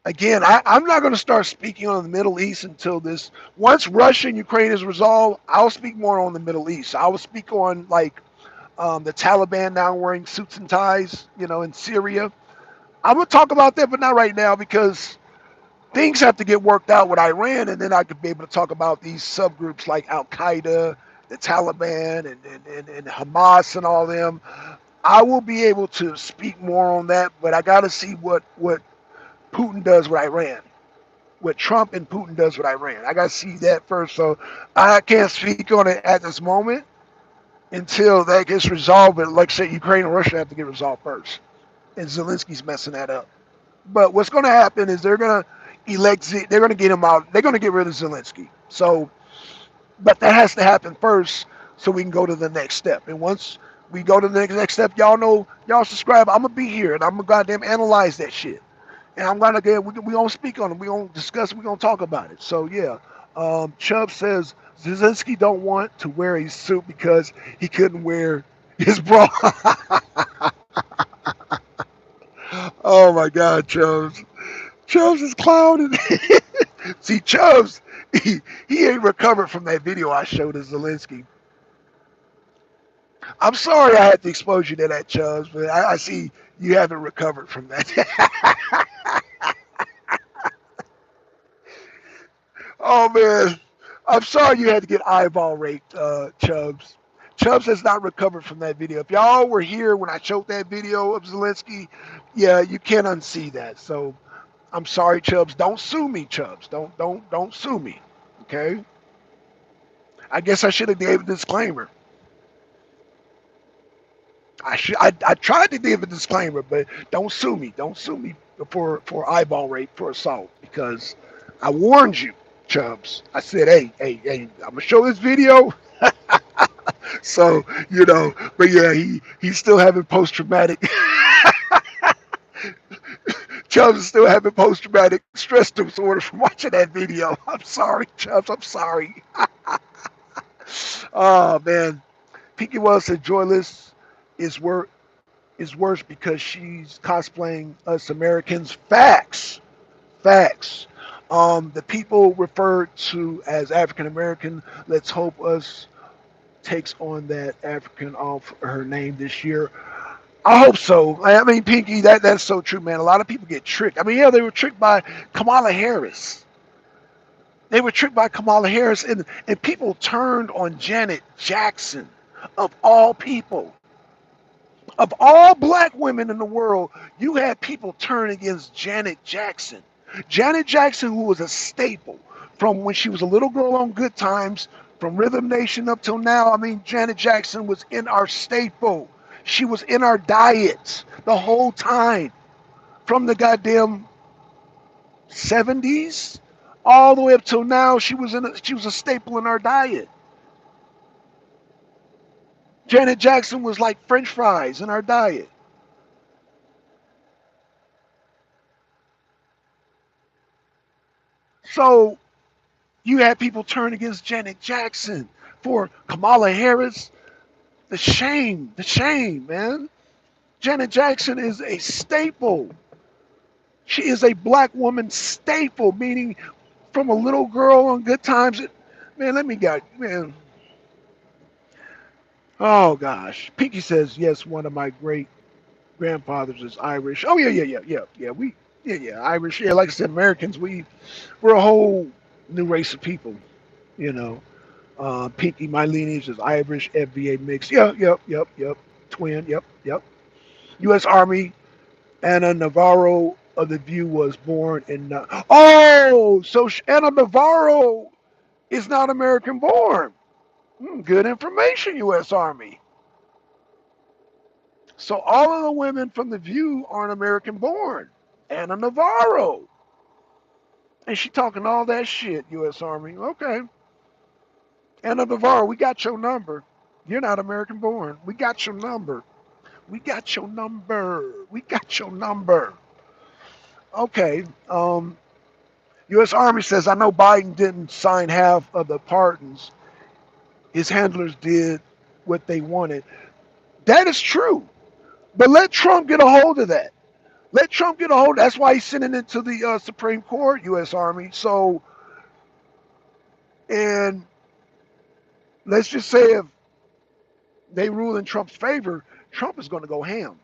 again, I'm not going to start speaking on the Middle East until this. Once Russia and Ukraine is resolved, I'll speak more on the Middle East. I will speak on like the Taliban now wearing suits and ties, in Syria. I'm gonna talk about that, but not right now because things have to get worked out with Iran, and then I could be able to talk about these subgroups like Al Qaeda, the Taliban, and Hamas and all them. I will be able to speak more on that, but I got to see what Putin does with Iran, what Trump and Putin does with Iran. I got to see that first, so I can't speak on it at this moment until that gets resolved. But like I said, Ukraine and Russia have to get resolved first, and Zelensky's messing that up. But what's going to happen is they're going to they're going to get him out. They're going to get rid of Zelensky. So, but that has to happen first so we can go to the next step. And once we go to the next step, y'all know, y'all subscribe. I'm going to be here and I'm going to goddamn analyze that shit. And I'm going to get, we going to speak on it. We going to discuss it. We going to talk about it. So, yeah. Chubb says Zelensky don't want to wear his suit because he couldn't wear his bra. Oh my God, Chubbs. Chubbs is clowning. See, Chubbs, he ain't recovered from that video I showed of Zelensky. I'm sorry I had to expose you to that, Chubbs, but I see you haven't recovered from that. Oh, man. I'm sorry you had to get eyeball raped, Chubbs. Chubbs has not recovered from that video. If y'all were here when I showed that video of Zelensky, yeah, you can't unsee that. So I'm sorry, Chubbs. Don't sue me, Chubbs. Don't sue me. Okay? I guess I should have gave a disclaimer. I tried to give a disclaimer, but don't sue me. Don't sue me for eyeball rape for assault because I warned you, Chubbs. I said, hey, I'm gonna show this video. So but yeah, he's still having post traumatic. Chubbs is still having post traumatic stress disorder from watching that video. I'm sorry, Chubbs. I'm sorry. Oh man, Pinky Wells said Joyless is worse because she's cosplaying us Americans. Facts, facts. The people referred to as African American. Let's hope us takes on that African off her name this year. I hope so. I mean, Pinky, that's so true, man. A lot of people get tricked. I mean, yeah, they were tricked by Kamala Harris. They were tricked by Kamala Harris, and people turned on Janet Jackson, of all people. Of all black women in the world, you had people turn against Janet Jackson. Janet Jackson, who was a staple from when she was a little girl on Good Times, from Rhythm Nation up till now. I mean, Janet Jackson was in our staple. She was in our diets the whole time, from the goddamn 70s all the way up till now. She was a staple in our diet. Janet Jackson was like French fries in our diet. So you had people turn against Janet Jackson for Kamala Harris. The shame, man. Janet Jackson is a staple. She is a black woman staple, meaning from a little girl on Good Times. Man, let me go. Man, oh gosh. Pinky says yes. One of my great grandfathers is Irish. Oh yeah. Yeah. Irish. Yeah, like I said, Americans. We're a whole new race of people. You know. Pinky, my lineage is Irish, FBA mix. Yep. Twin. Yep. U.S. Army. Anna Navarro of the View was born in. Oh, so Anna Navarro is not American born. Good information, U.S. Army. So all of the women from the View aren't American born. Anna Navarro. And she talking all that shit, U.S. Army. Okay. Anna Navarro, we got your number. You're not American born. We got your number. We got your number. We got your number. Okay. U.S. Army says, I know Biden didn't sign half of the pardons. His handlers did what they wanted. That is true. But let Trump get a hold of that. Let Trump get a hold. That's why he's sending it to the Supreme Court, U.S. Army. So, and let's just say if they rule in Trump's favor, Trump is going to go ham.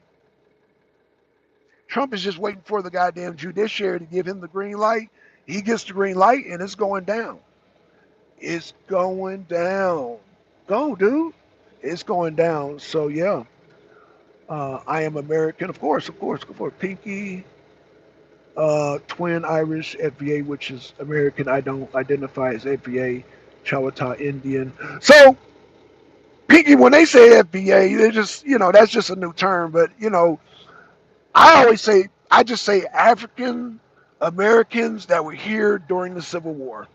Trump is just waiting for the goddamn judiciary to give him the green light. He gets the green light, and it's going down. It's going down. Go, dude. It's going down. So, yeah. I am American. Of course. Pinky, twin Irish, FBA, which is American. I don't identify as FBA, Chawata Indian. So, Pinky, when they say FBA, they're just, that's just a new term. But, I just say African Americans that were here during the Civil War.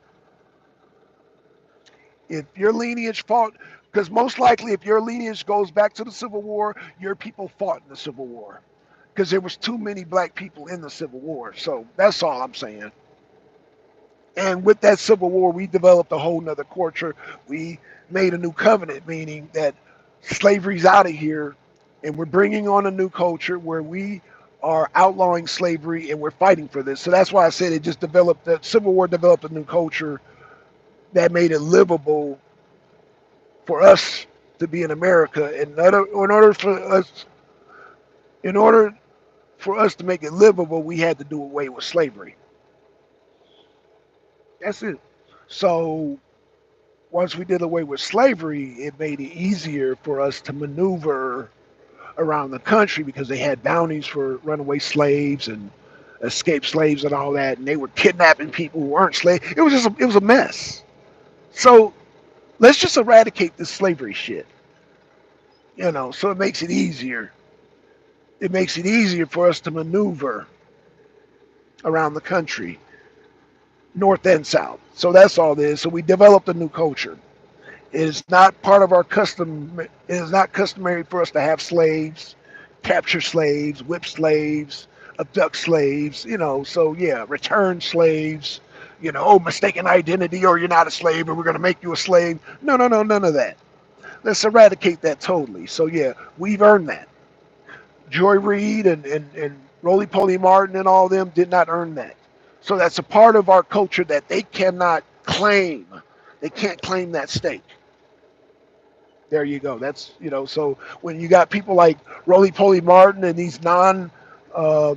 If your lineage fought, because most likely if your lineage goes back to the Civil War, your people fought in the Civil War. Because there was too many black people in the Civil War. So that's all I'm saying. And with that Civil War, we developed a whole nother culture. We made a new covenant, meaning that slavery's out of here, and we're bringing on a new culture where we are outlawing slavery and we're fighting for this. So that's why I said the Civil War developed a new culture that made it livable for us to be in America. In order for us to make it livable, we had to do away with slavery. That's it. So once we did away with slavery, it made it easier for us to maneuver around the country because they had bounties for runaway slaves and escaped slaves and all that, and they were kidnapping people who weren't slaves. It was a mess. So let's just eradicate this slavery shit. So it makes it easier. It makes it easier for us to maneuver around the country, north and south. So that's all it is. So we developed a new culture. It is not part of our custom. It is not customary for us to have slaves, capture slaves, whip slaves, abduct slaves. So yeah, return slaves. Oh, mistaken identity, or you're not a slave, or we're going to make you a slave. No, no, no, none of that. Let's eradicate that totally. So yeah, we've earned that. Joy Reid and Roly Poly Martin and all of them did not earn that. So that's a part of our culture that they cannot claim. They can't claim that stake. There you go. So when you got people like Roly Poly Martin and uh,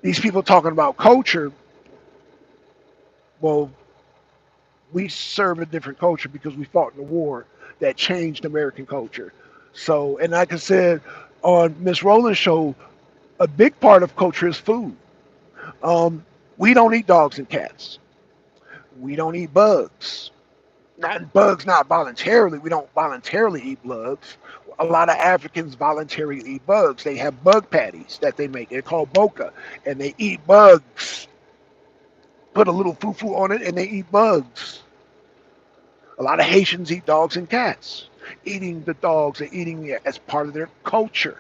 these people talking about culture, well, we serve a different culture because we fought in a war that changed American culture. So, and like I said on Miss Rowland's show, a big part of culture is food. Um, we don't eat dogs and cats. We don't eat bugs. Not bugs, not voluntarily. We don't voluntarily eat bugs. A lot of Africans voluntarily eat bugs. They have bug patties that they make. They're called boca, and they eat bugs. Put a little foo-foo on it, and they eat bugs. A lot of Haitians eat dogs and cats. Eating the dogs and eating it as part of their culture.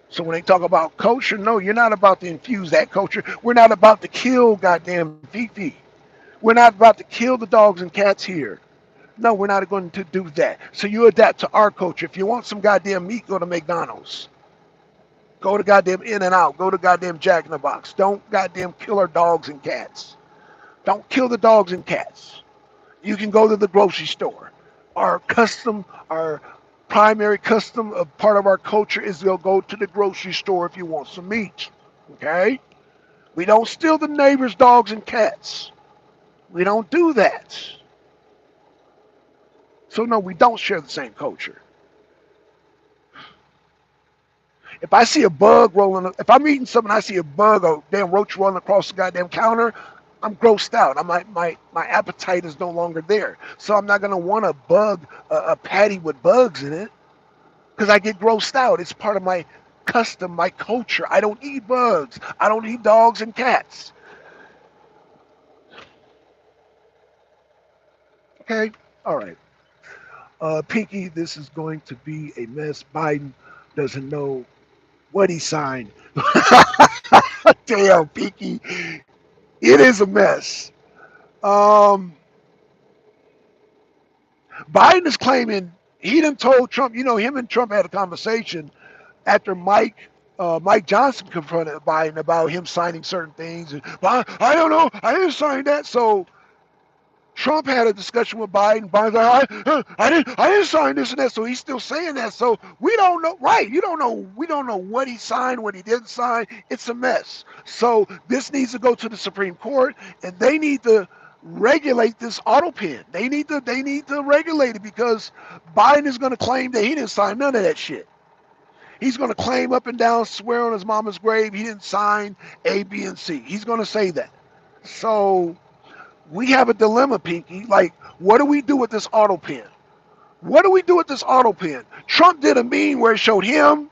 So when they talk about culture, no, you're not about to infuse that culture. We're not about to kill goddamn Fifi. We're not about to kill the dogs and cats here. No, we're not going to do that. So you adapt to our culture. If you want some goddamn meat, go to McDonald's. Go to goddamn In and Out. Go to goddamn Jack in the Box. Don't goddamn kill our dogs and cats. Don't kill the dogs and cats. You can go to the grocery store. Our primary custom of part of our culture is to go to the grocery store if you want some meat. Okay? We don't steal the neighbor's dogs and cats. We don't do that. So no, we don't share the same culture. If I see a bug rolling, if I'm eating something, I see a bug or damn roach rolling across the goddamn counter, I'm grossed out. My appetite is no longer there. So I'm not gonna want a patty with bugs in it because I get grossed out. It's part of my custom, my culture. I don't eat bugs. I don't eat dogs and cats. Okay, all right. Pinky, this is going to be a mess. Biden doesn't know what he signed. Damn, Pinky, it is a mess. Um, Biden is claiming he done told Trump. Him and Trump had a conversation after Mike Johnson confronted Biden about him signing certain things. And, well, I don't know. I didn't sign that. So Trump had a discussion with Biden. Biden's like, I didn't sign this and that. So he's still saying that. So we don't know. Right? You don't know. We don't know what he signed, what he didn't sign. It's a mess. So this needs to go to the Supreme Court, and they need to regulate this auto pen. They need to regulate it because Biden is going to claim that he didn't sign none of that shit. He's going to claim up and down, swear on his mama's grave, he didn't sign A, B, and C. He's going to say that. So we have a dilemma, Pinky. Like, what do we do with this auto pen? What do we do with this auto pen? Trump did a meme where it showed him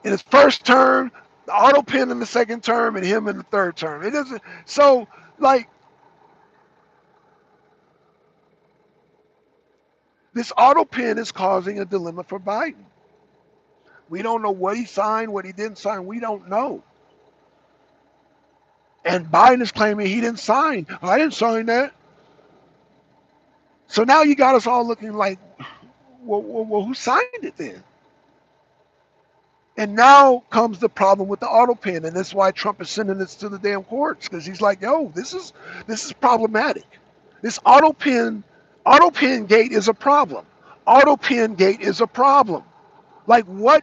in his first term, the auto pen in the second term, and him in the third term. It doesn't. So, like, this auto pen is causing a dilemma for Biden. We don't know what he signed, what he didn't sign. We don't know. And Biden is claiming he didn't sign. I didn't sign that. So now you got us all looking like, well, who signed it then? And now comes the problem with the auto pen, and that's why Trump is sending this to the damn courts because he's like, yo, this is problematic. This auto pen gate is a problem. Auto pen gate is a problem. Like, how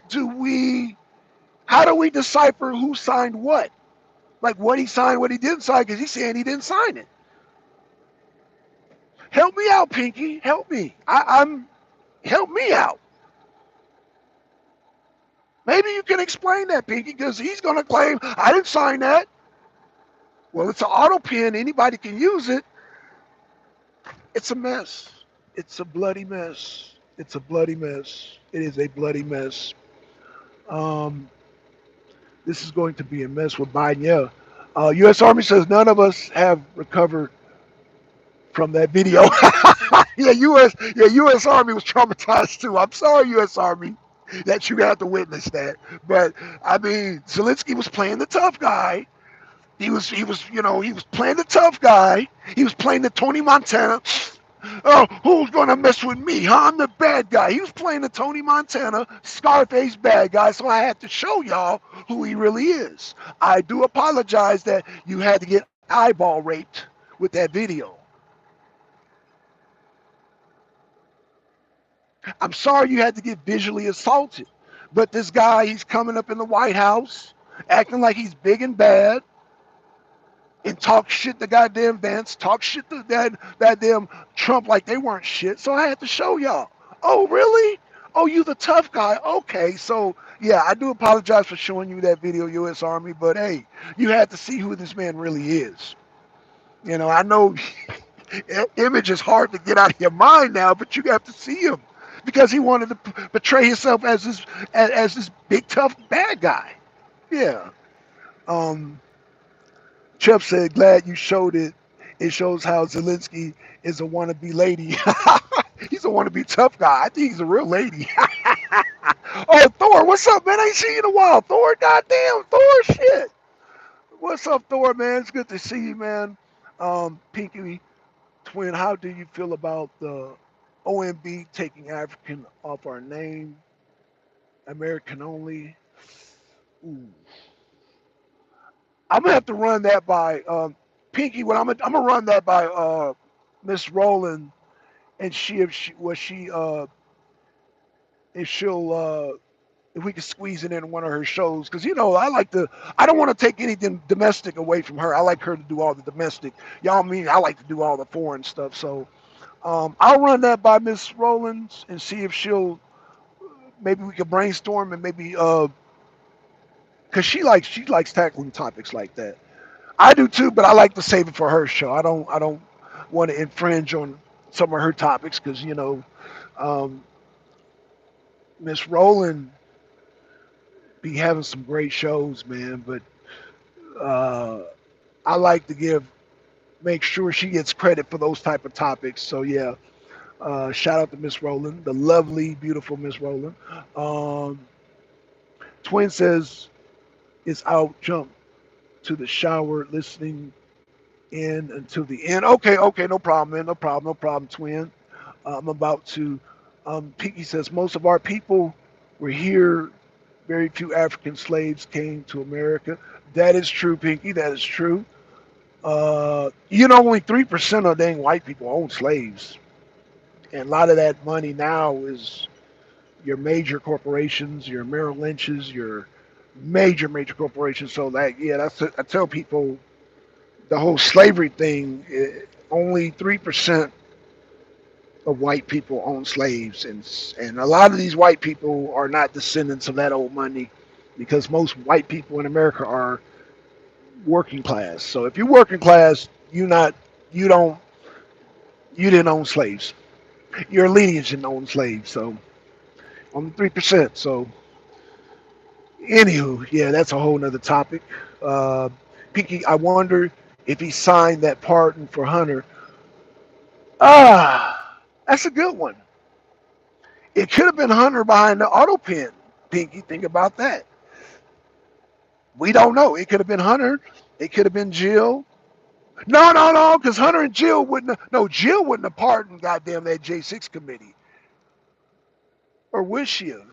do we decipher who signed what? Like what he signed, what he didn't sign, because he's saying he didn't sign it. Help me out, Pinky. Help me. Help me out. Maybe you can explain that, Pinky, because he's going to claim I didn't sign that. Well, it's an auto pen. Anybody can use it. It's a mess. It's a bloody mess. It's a bloody mess. It is a bloody mess. Um, this is going to be a mess with Biden. Yeah. U.S. Army says none of us have recovered from that video. Yeah, U.S. Army was traumatized too. I'm sorry, U.S. Army, that you had to witness that. But I mean, Zelensky was playing the tough guy. He was playing the tough guy. He was playing the Tony Montana. Oh, who's gonna mess with me? Huh? I'm the bad guy. He was playing the Tony Montana Scarface bad guy, so I had to show y'all who he really is. I do apologize that you had to get eyeball raped with that video. I'm sorry you had to get visually assaulted. But this guy, he's coming up in the White House, acting like he's big and bad, and talk shit to goddamn Vance, talk shit to that damn Trump like they weren't shit. So I had to show y'all. Oh, really? Oh, you the tough guy? Okay, so yeah, I do apologize for showing you that video, U.S. Army, but hey, you had to see who this man really is. I know image is hard to get out of your mind now, but you have to see him because he wanted to portray himself as this big tough bad guy. Yeah. Um, Chubb said, "Glad you showed it. It shows how Zelensky is a wannabe lady. He's a wannabe tough guy. I think he's a real lady." Oh, Thor, what's up, man? I ain't seen you in a while. Thor, goddamn, Thor, shit. What's up, Thor, man? It's good to see you, man. Pinky Twin, how do you feel about the OMB taking African off our name, American only? Ooh. I'm gonna have to run that by Pinky. What I'm gonna run that by Miss Rowland and see if she'll if we can squeeze it in one of her shows because I don't want to take anything domestic away from her. I like her to do all the domestic. Y'all mean I like to do all the foreign stuff. So I'll run that by Miss Rowlands and see if she'll maybe we could brainstorm and maybe because she likes tackling topics like that. I do too, but I like to save it for her show. I don't want to infringe on some of her topics because um, Miss Rowland be having some great shows, man. But uh, I like to make sure she gets credit for those type of topics. So yeah, shout out to Miss Rowland, the lovely, beautiful Miss Rowland. Um, Twin says it's out. Jump to the shower, listening in until the end. Okay, okay, no problem, man. No problem, no problem, Twin. I'm about to. Pinky says most of our people were here. Very few African slaves came to America. That is true, Pinky. That is true. Only 3% of dang white people own slaves, and a lot of that money now is your major corporations, your Merrill Lynch's, your major corporations. So I tell people the whole slavery thing. Only 3% of white people own slaves, and a lot of these white people are not descendants of that old money, because most white people in America are working class. So if you're working class, you don't you didn't own slaves. Your lineage didn't own slaves. So only 3%. So anywho, yeah, that's a whole nother topic. Uh, Pinky, I wonder if he signed that pardon for Hunter. That's a good one. It could have been Hunter behind the auto pen. Pinky, think about that. We don't know. It could have been Hunter. It could have been Jill. No, no, no, because Hunter and Jill wouldn't have, no, Jill wouldn't have pardoned goddamn that J6 committee. Or would she have?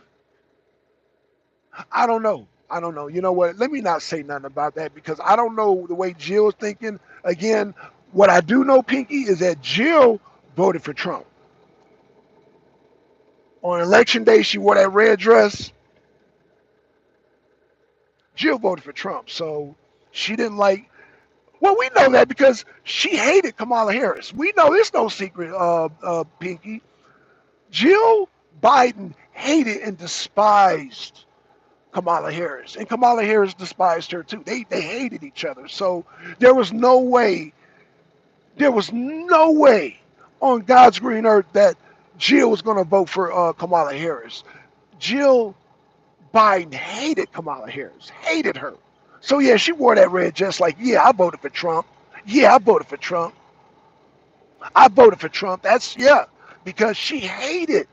I don't know. I don't know. You know what? Let me not say nothing about that because I don't know the way Jill's thinking. Again, what I do know, Pinky, is that Jill voted for Trump. On election day, she wore that red dress. Jill voted for Trump. So she didn't like. Well, we know that because she hated Kamala Harris. We know it's no secret, Pinky. Jill Biden hated and despised Kamala Harris, and Kamala Harris despised her too. They hated each other. So there was no way, there was no way on God's green earth that Jill was going to vote for Kamala Harris. Jill Biden hated Kamala Harris, hated her. So yeah, she wore that red dress like, yeah, I voted for Trump. Yeah, I voted for Trump. I voted for Trump. That's yeah, because she hated,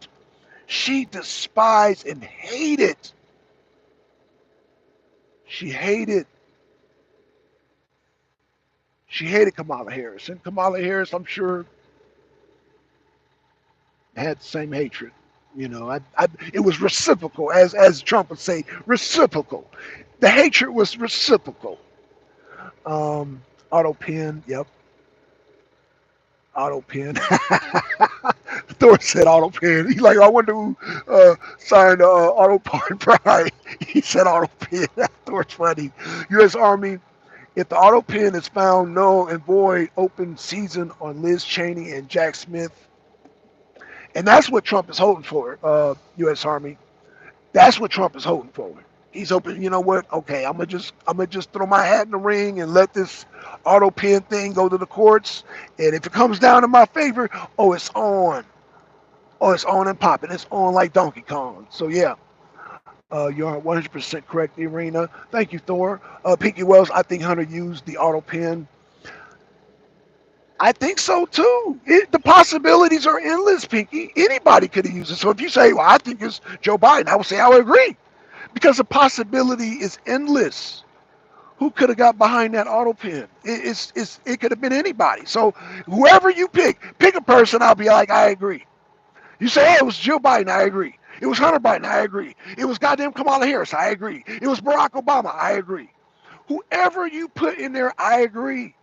she despised and hated. She hated, she hated Kamala Harris, and Kamala Harris, I'm sure, had the same hatred. It was reciprocal, as Trump would say, reciprocal. The hatred was reciprocal. Auto pen, yep, auto pen. Thor said auto pen. He's like, I wonder who signed auto pardon pride. He said auto pen. Thor's funny. U.S. Army. If the auto pen is found null and void, open season on Liz Cheney and Jack Smith. And that's what Trump is holding for, U.S. Army. That's what Trump is holding for. He's hoping, you know what? Okay, I'm gonna just throw my hat in the ring and let this auto pen thing go to the courts. And if it comes down in my favor, oh, it's on. Oh, it's on and popping. It's on like Donkey Kong. So yeah, you're 100% correct, the arena. Thank you, Thor. Pinky Wells, I think Hunter used the auto pen. I think so too. The possibilities are endless, Pinky. Anybody could have used it. So if you say, well, I think it's Joe Biden, I would say I would agree. Because the possibility is endless. Who could have got behind that auto pen? It could have been anybody. So whoever you pick a person, I'll be like, I agree. You say, hey, it was Joe Biden, I agree. It was Hunter Biden, I agree. It was goddamn Kamala Harris, I agree. It was Barack Obama, I agree. Whoever you put in there, I agree.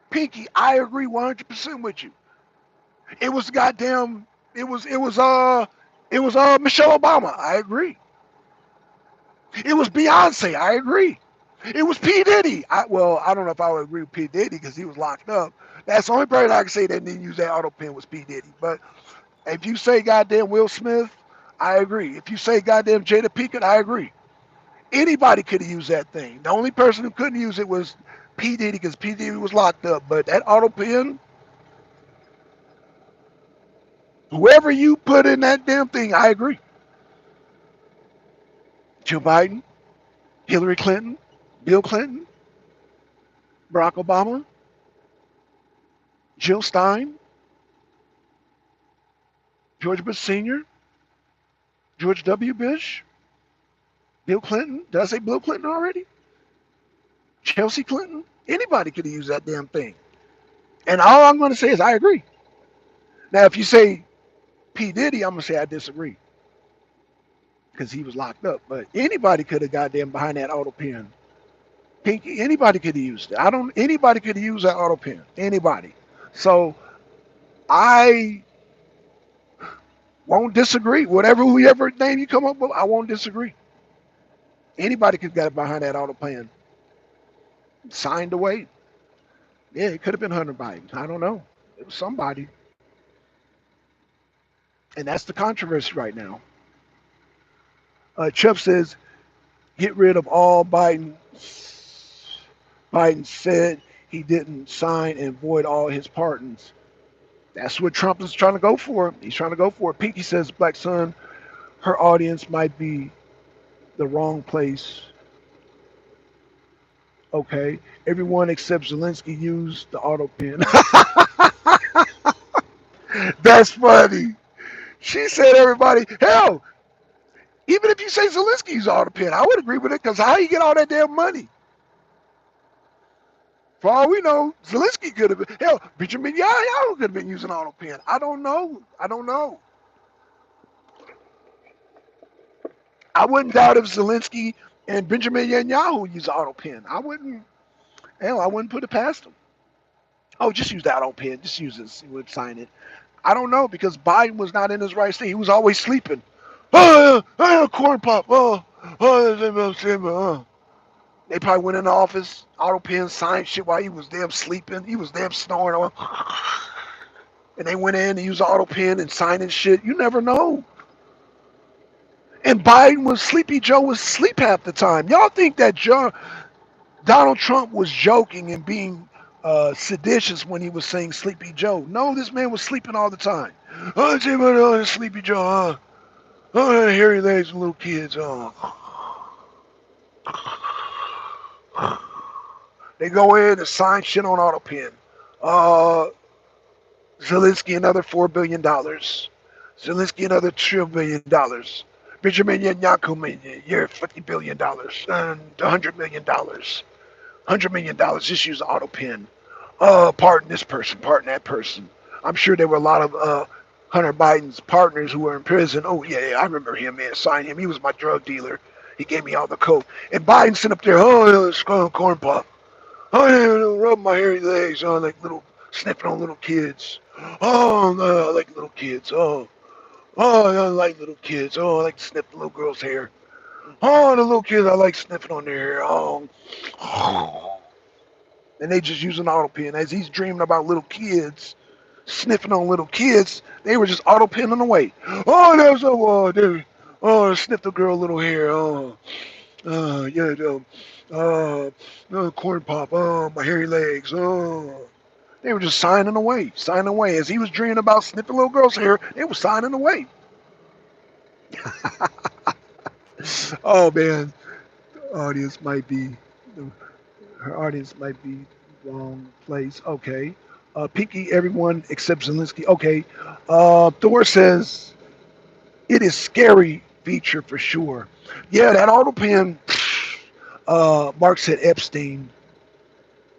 Pinky, I agree 100% with you. It was goddamn. It was Michelle Obama. I agree. It was Beyonce. I agree. It was P Diddy. I don't know if I would agree with P Diddy because he was locked up. That's the only person I can say that didn't use that auto pen was P Diddy. But if you say goddamn Will Smith, I agree. If you say goddamn Jada Pinkett, I agree. Anybody could have used that thing. The only person who couldn't use it was P Diddy because P Diddy was locked up. But that auto pen, whoever you put in that damn thing, I agree. Joe Biden, Hillary Clinton, Bill Clinton, Barack Obama, Jill Stein, George Bush Sr., George W. Bush, Bill Clinton. Did I say Bill Clinton already? Chelsea Clinton. Anybody could have used that damn thing. And all I'm going to say is I agree. Now, if you say P. Diddy, I'm going to say I disagree because he was locked up. But anybody could have got them behind that auto pen. Pinky, anybody could have used it. Anybody could have used that auto pen. Anybody. So I won't disagree. Whoever name you come up with, I won't disagree. Anybody could have got it behind that auto pen. Signed away. Yeah, it could have been Hunter Biden. I don't know. It was somebody. And that's the controversy right now. Chubb says, get rid of all Biden. Biden said he didn't sign and void all his pardons. That's what Trump is trying to go for. He's trying to go for it. Pinky says, Black Sun, her audience might be the wrong place. Okay. Everyone except Zelensky used the auto pen. That's funny. She said everybody, hell, even if you say Zelensky used the auto pen, I would agree with it because how you get all that damn money? For all we know, Zelensky could have been, hell, Benjamin Netanyahu could have been using auto pen. I don't know. I wouldn't doubt if Zelensky and Benjamin Netanyahu use auto pen. I wouldn't put it past them. Oh, just use the auto pen. Just use it. He would sign it. I don't know because Biden was not in his right state. He was always sleeping. Corn pop. They probably went in the office, auto pen, signed shit while he was damn sleeping. He was damn snoring. And they went in and used the auto pen and signing shit. You never know. And Biden was Sleepy Joe was asleep half the time. Y'all think that Donald Trump was joking and being seditious when he was saying Sleepy Joe. No, this man was sleeping all the time. Oh, see what Sleepy Joe, huh? Oh, hairy legs and little kids. Oh. They go in and sign shit on AutoPen. Uh, Zelensky another $4 billion. Zelensky another $2 billion. Benjamin Netanyahu, you're $50 billion and $100 million. $100 just use AutoPen. Pardon this person, pardon that person. I'm sure there were a lot of Hunter Biden's partners who were in prison. Oh yeah, I remember him, man. Signed him. He was my drug dealer. He gave me all the coke. And Biden sitting up there, oh, it's corn pop. Oh, yeah, rub my hairy legs, like little sniffing on little kids. Oh, no, I like little kids. I like little kids. Oh, I like to sniff the little girl's hair. Oh, the little kids, I like sniffing on their hair. And they just using AutoPen. As he's dreaming about little kids, sniffing on little kids, they were just AutoPenning away. Oh, there's sniff the girl little hair. Yeah, corn pop. Oh, my hairy legs. Oh. They were just signing away, signing away. As he was dreaming about sniffing little girl's hair, they were signing away. Oh man, the audience might be, her audience might be wrong place. Okay, Pinky, everyone except Zelensky. Okay, Thor says it is scary feature for sure. Yeah, that AutoPen. Mark said Epstein.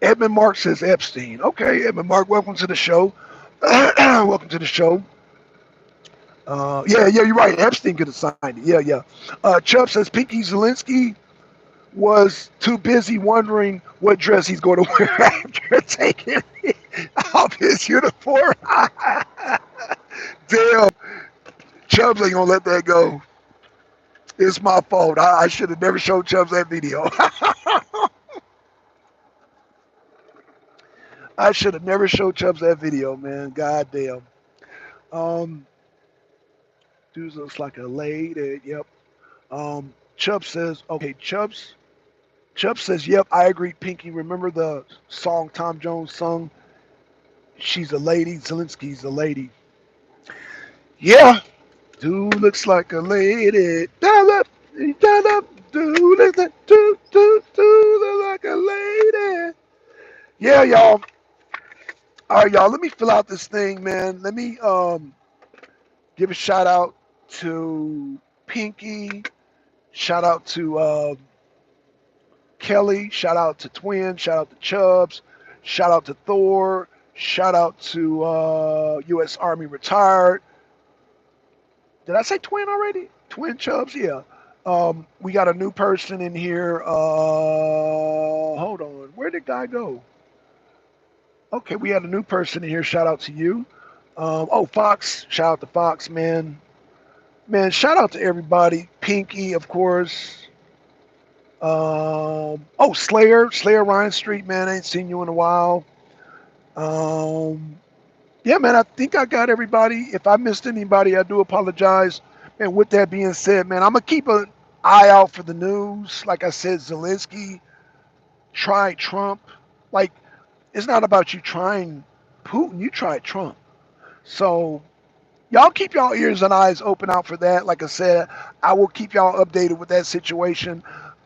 Edmund Mark says Epstein. Okay, Edmund Mark, welcome to the show. Welcome to the show. Yeah, you're right. Epstein could have signed it. Yeah. Chubb says Pinky Zelensky was too busy wondering what dress he's going to wear after taking off his uniform. Damn, Chubbs ain't gonna let that go. It's my fault. I should have never showed Chubbs that video. I should have never showed Chubbs that video, man. God damn. Um, Dude looks like a lady. Yep. Chubb says, okay, Chubb says, yep, I agree, Pinky. Remember the song Tom Jones sung? She's a lady. Zelensky's a lady. Yeah. Dude looks like a lady. Dude looks like a lady. Yeah, y'all. All right, y'all. Let me fill out this thing, man. Let me give a shout out to Pinky. Shout out to Kelly. Shout out to Twin. Shout out to Chubbs. Shout out to Thor. Shout out to U.S. Army retired. Did I say Twin already? Twin Chubbs? Yeah. We got a new person in here. Hold on. Where did guy go? Okay, we had a new person in here. Shout out to you. Fox. Shout out to Fox, man. Man, shout out to everybody. Pinky, of course. Slayer Ryan Street, man. I ain't seen you in a while. Yeah, man, I think I got everybody. If I missed anybody, I do apologize. And with that being said, man, I'm gonna keep an eye out for the news. Like I said, Zelensky tried Trump. Like, it's not about you trying Putin, you tried Trump. So y'all keep y'all ears and eyes open out for that. Like I said, I will keep y'all updated with that situation.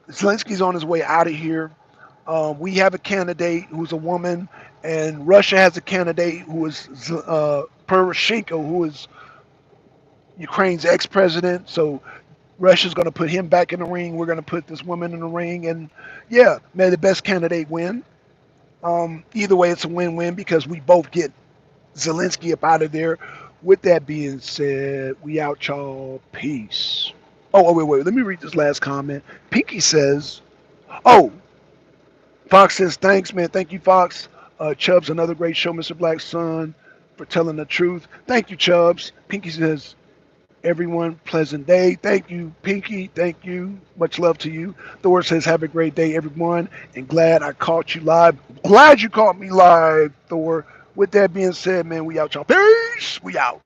Zelensky's on his way out of here. We have a candidate who's a woman, and Russia has a candidate who is Poroshenko, who is Ukraine's ex-president. So Russia's going to put him back in the ring. We're going to put this woman in the ring, and yeah, may the best candidate win. Either way, it's a win-win because we both get Zelensky up out of there. With that being said, we out, y'all. Peace. Wait. Let me read this last comment. Pinky says, Fox says, thanks, man. Thank you, Fox. Chubbs, another great show, Mr. Black Sun, for telling the truth. Thank you, Chubbs. Pinky says, everyone, pleasant day. Thank you, Pinky. Thank you. Much love to you. Thor says, have a great day, everyone. And glad I caught you live. Glad you caught me live, Thor. With that being said, man, we out, y'all. Peace. We out.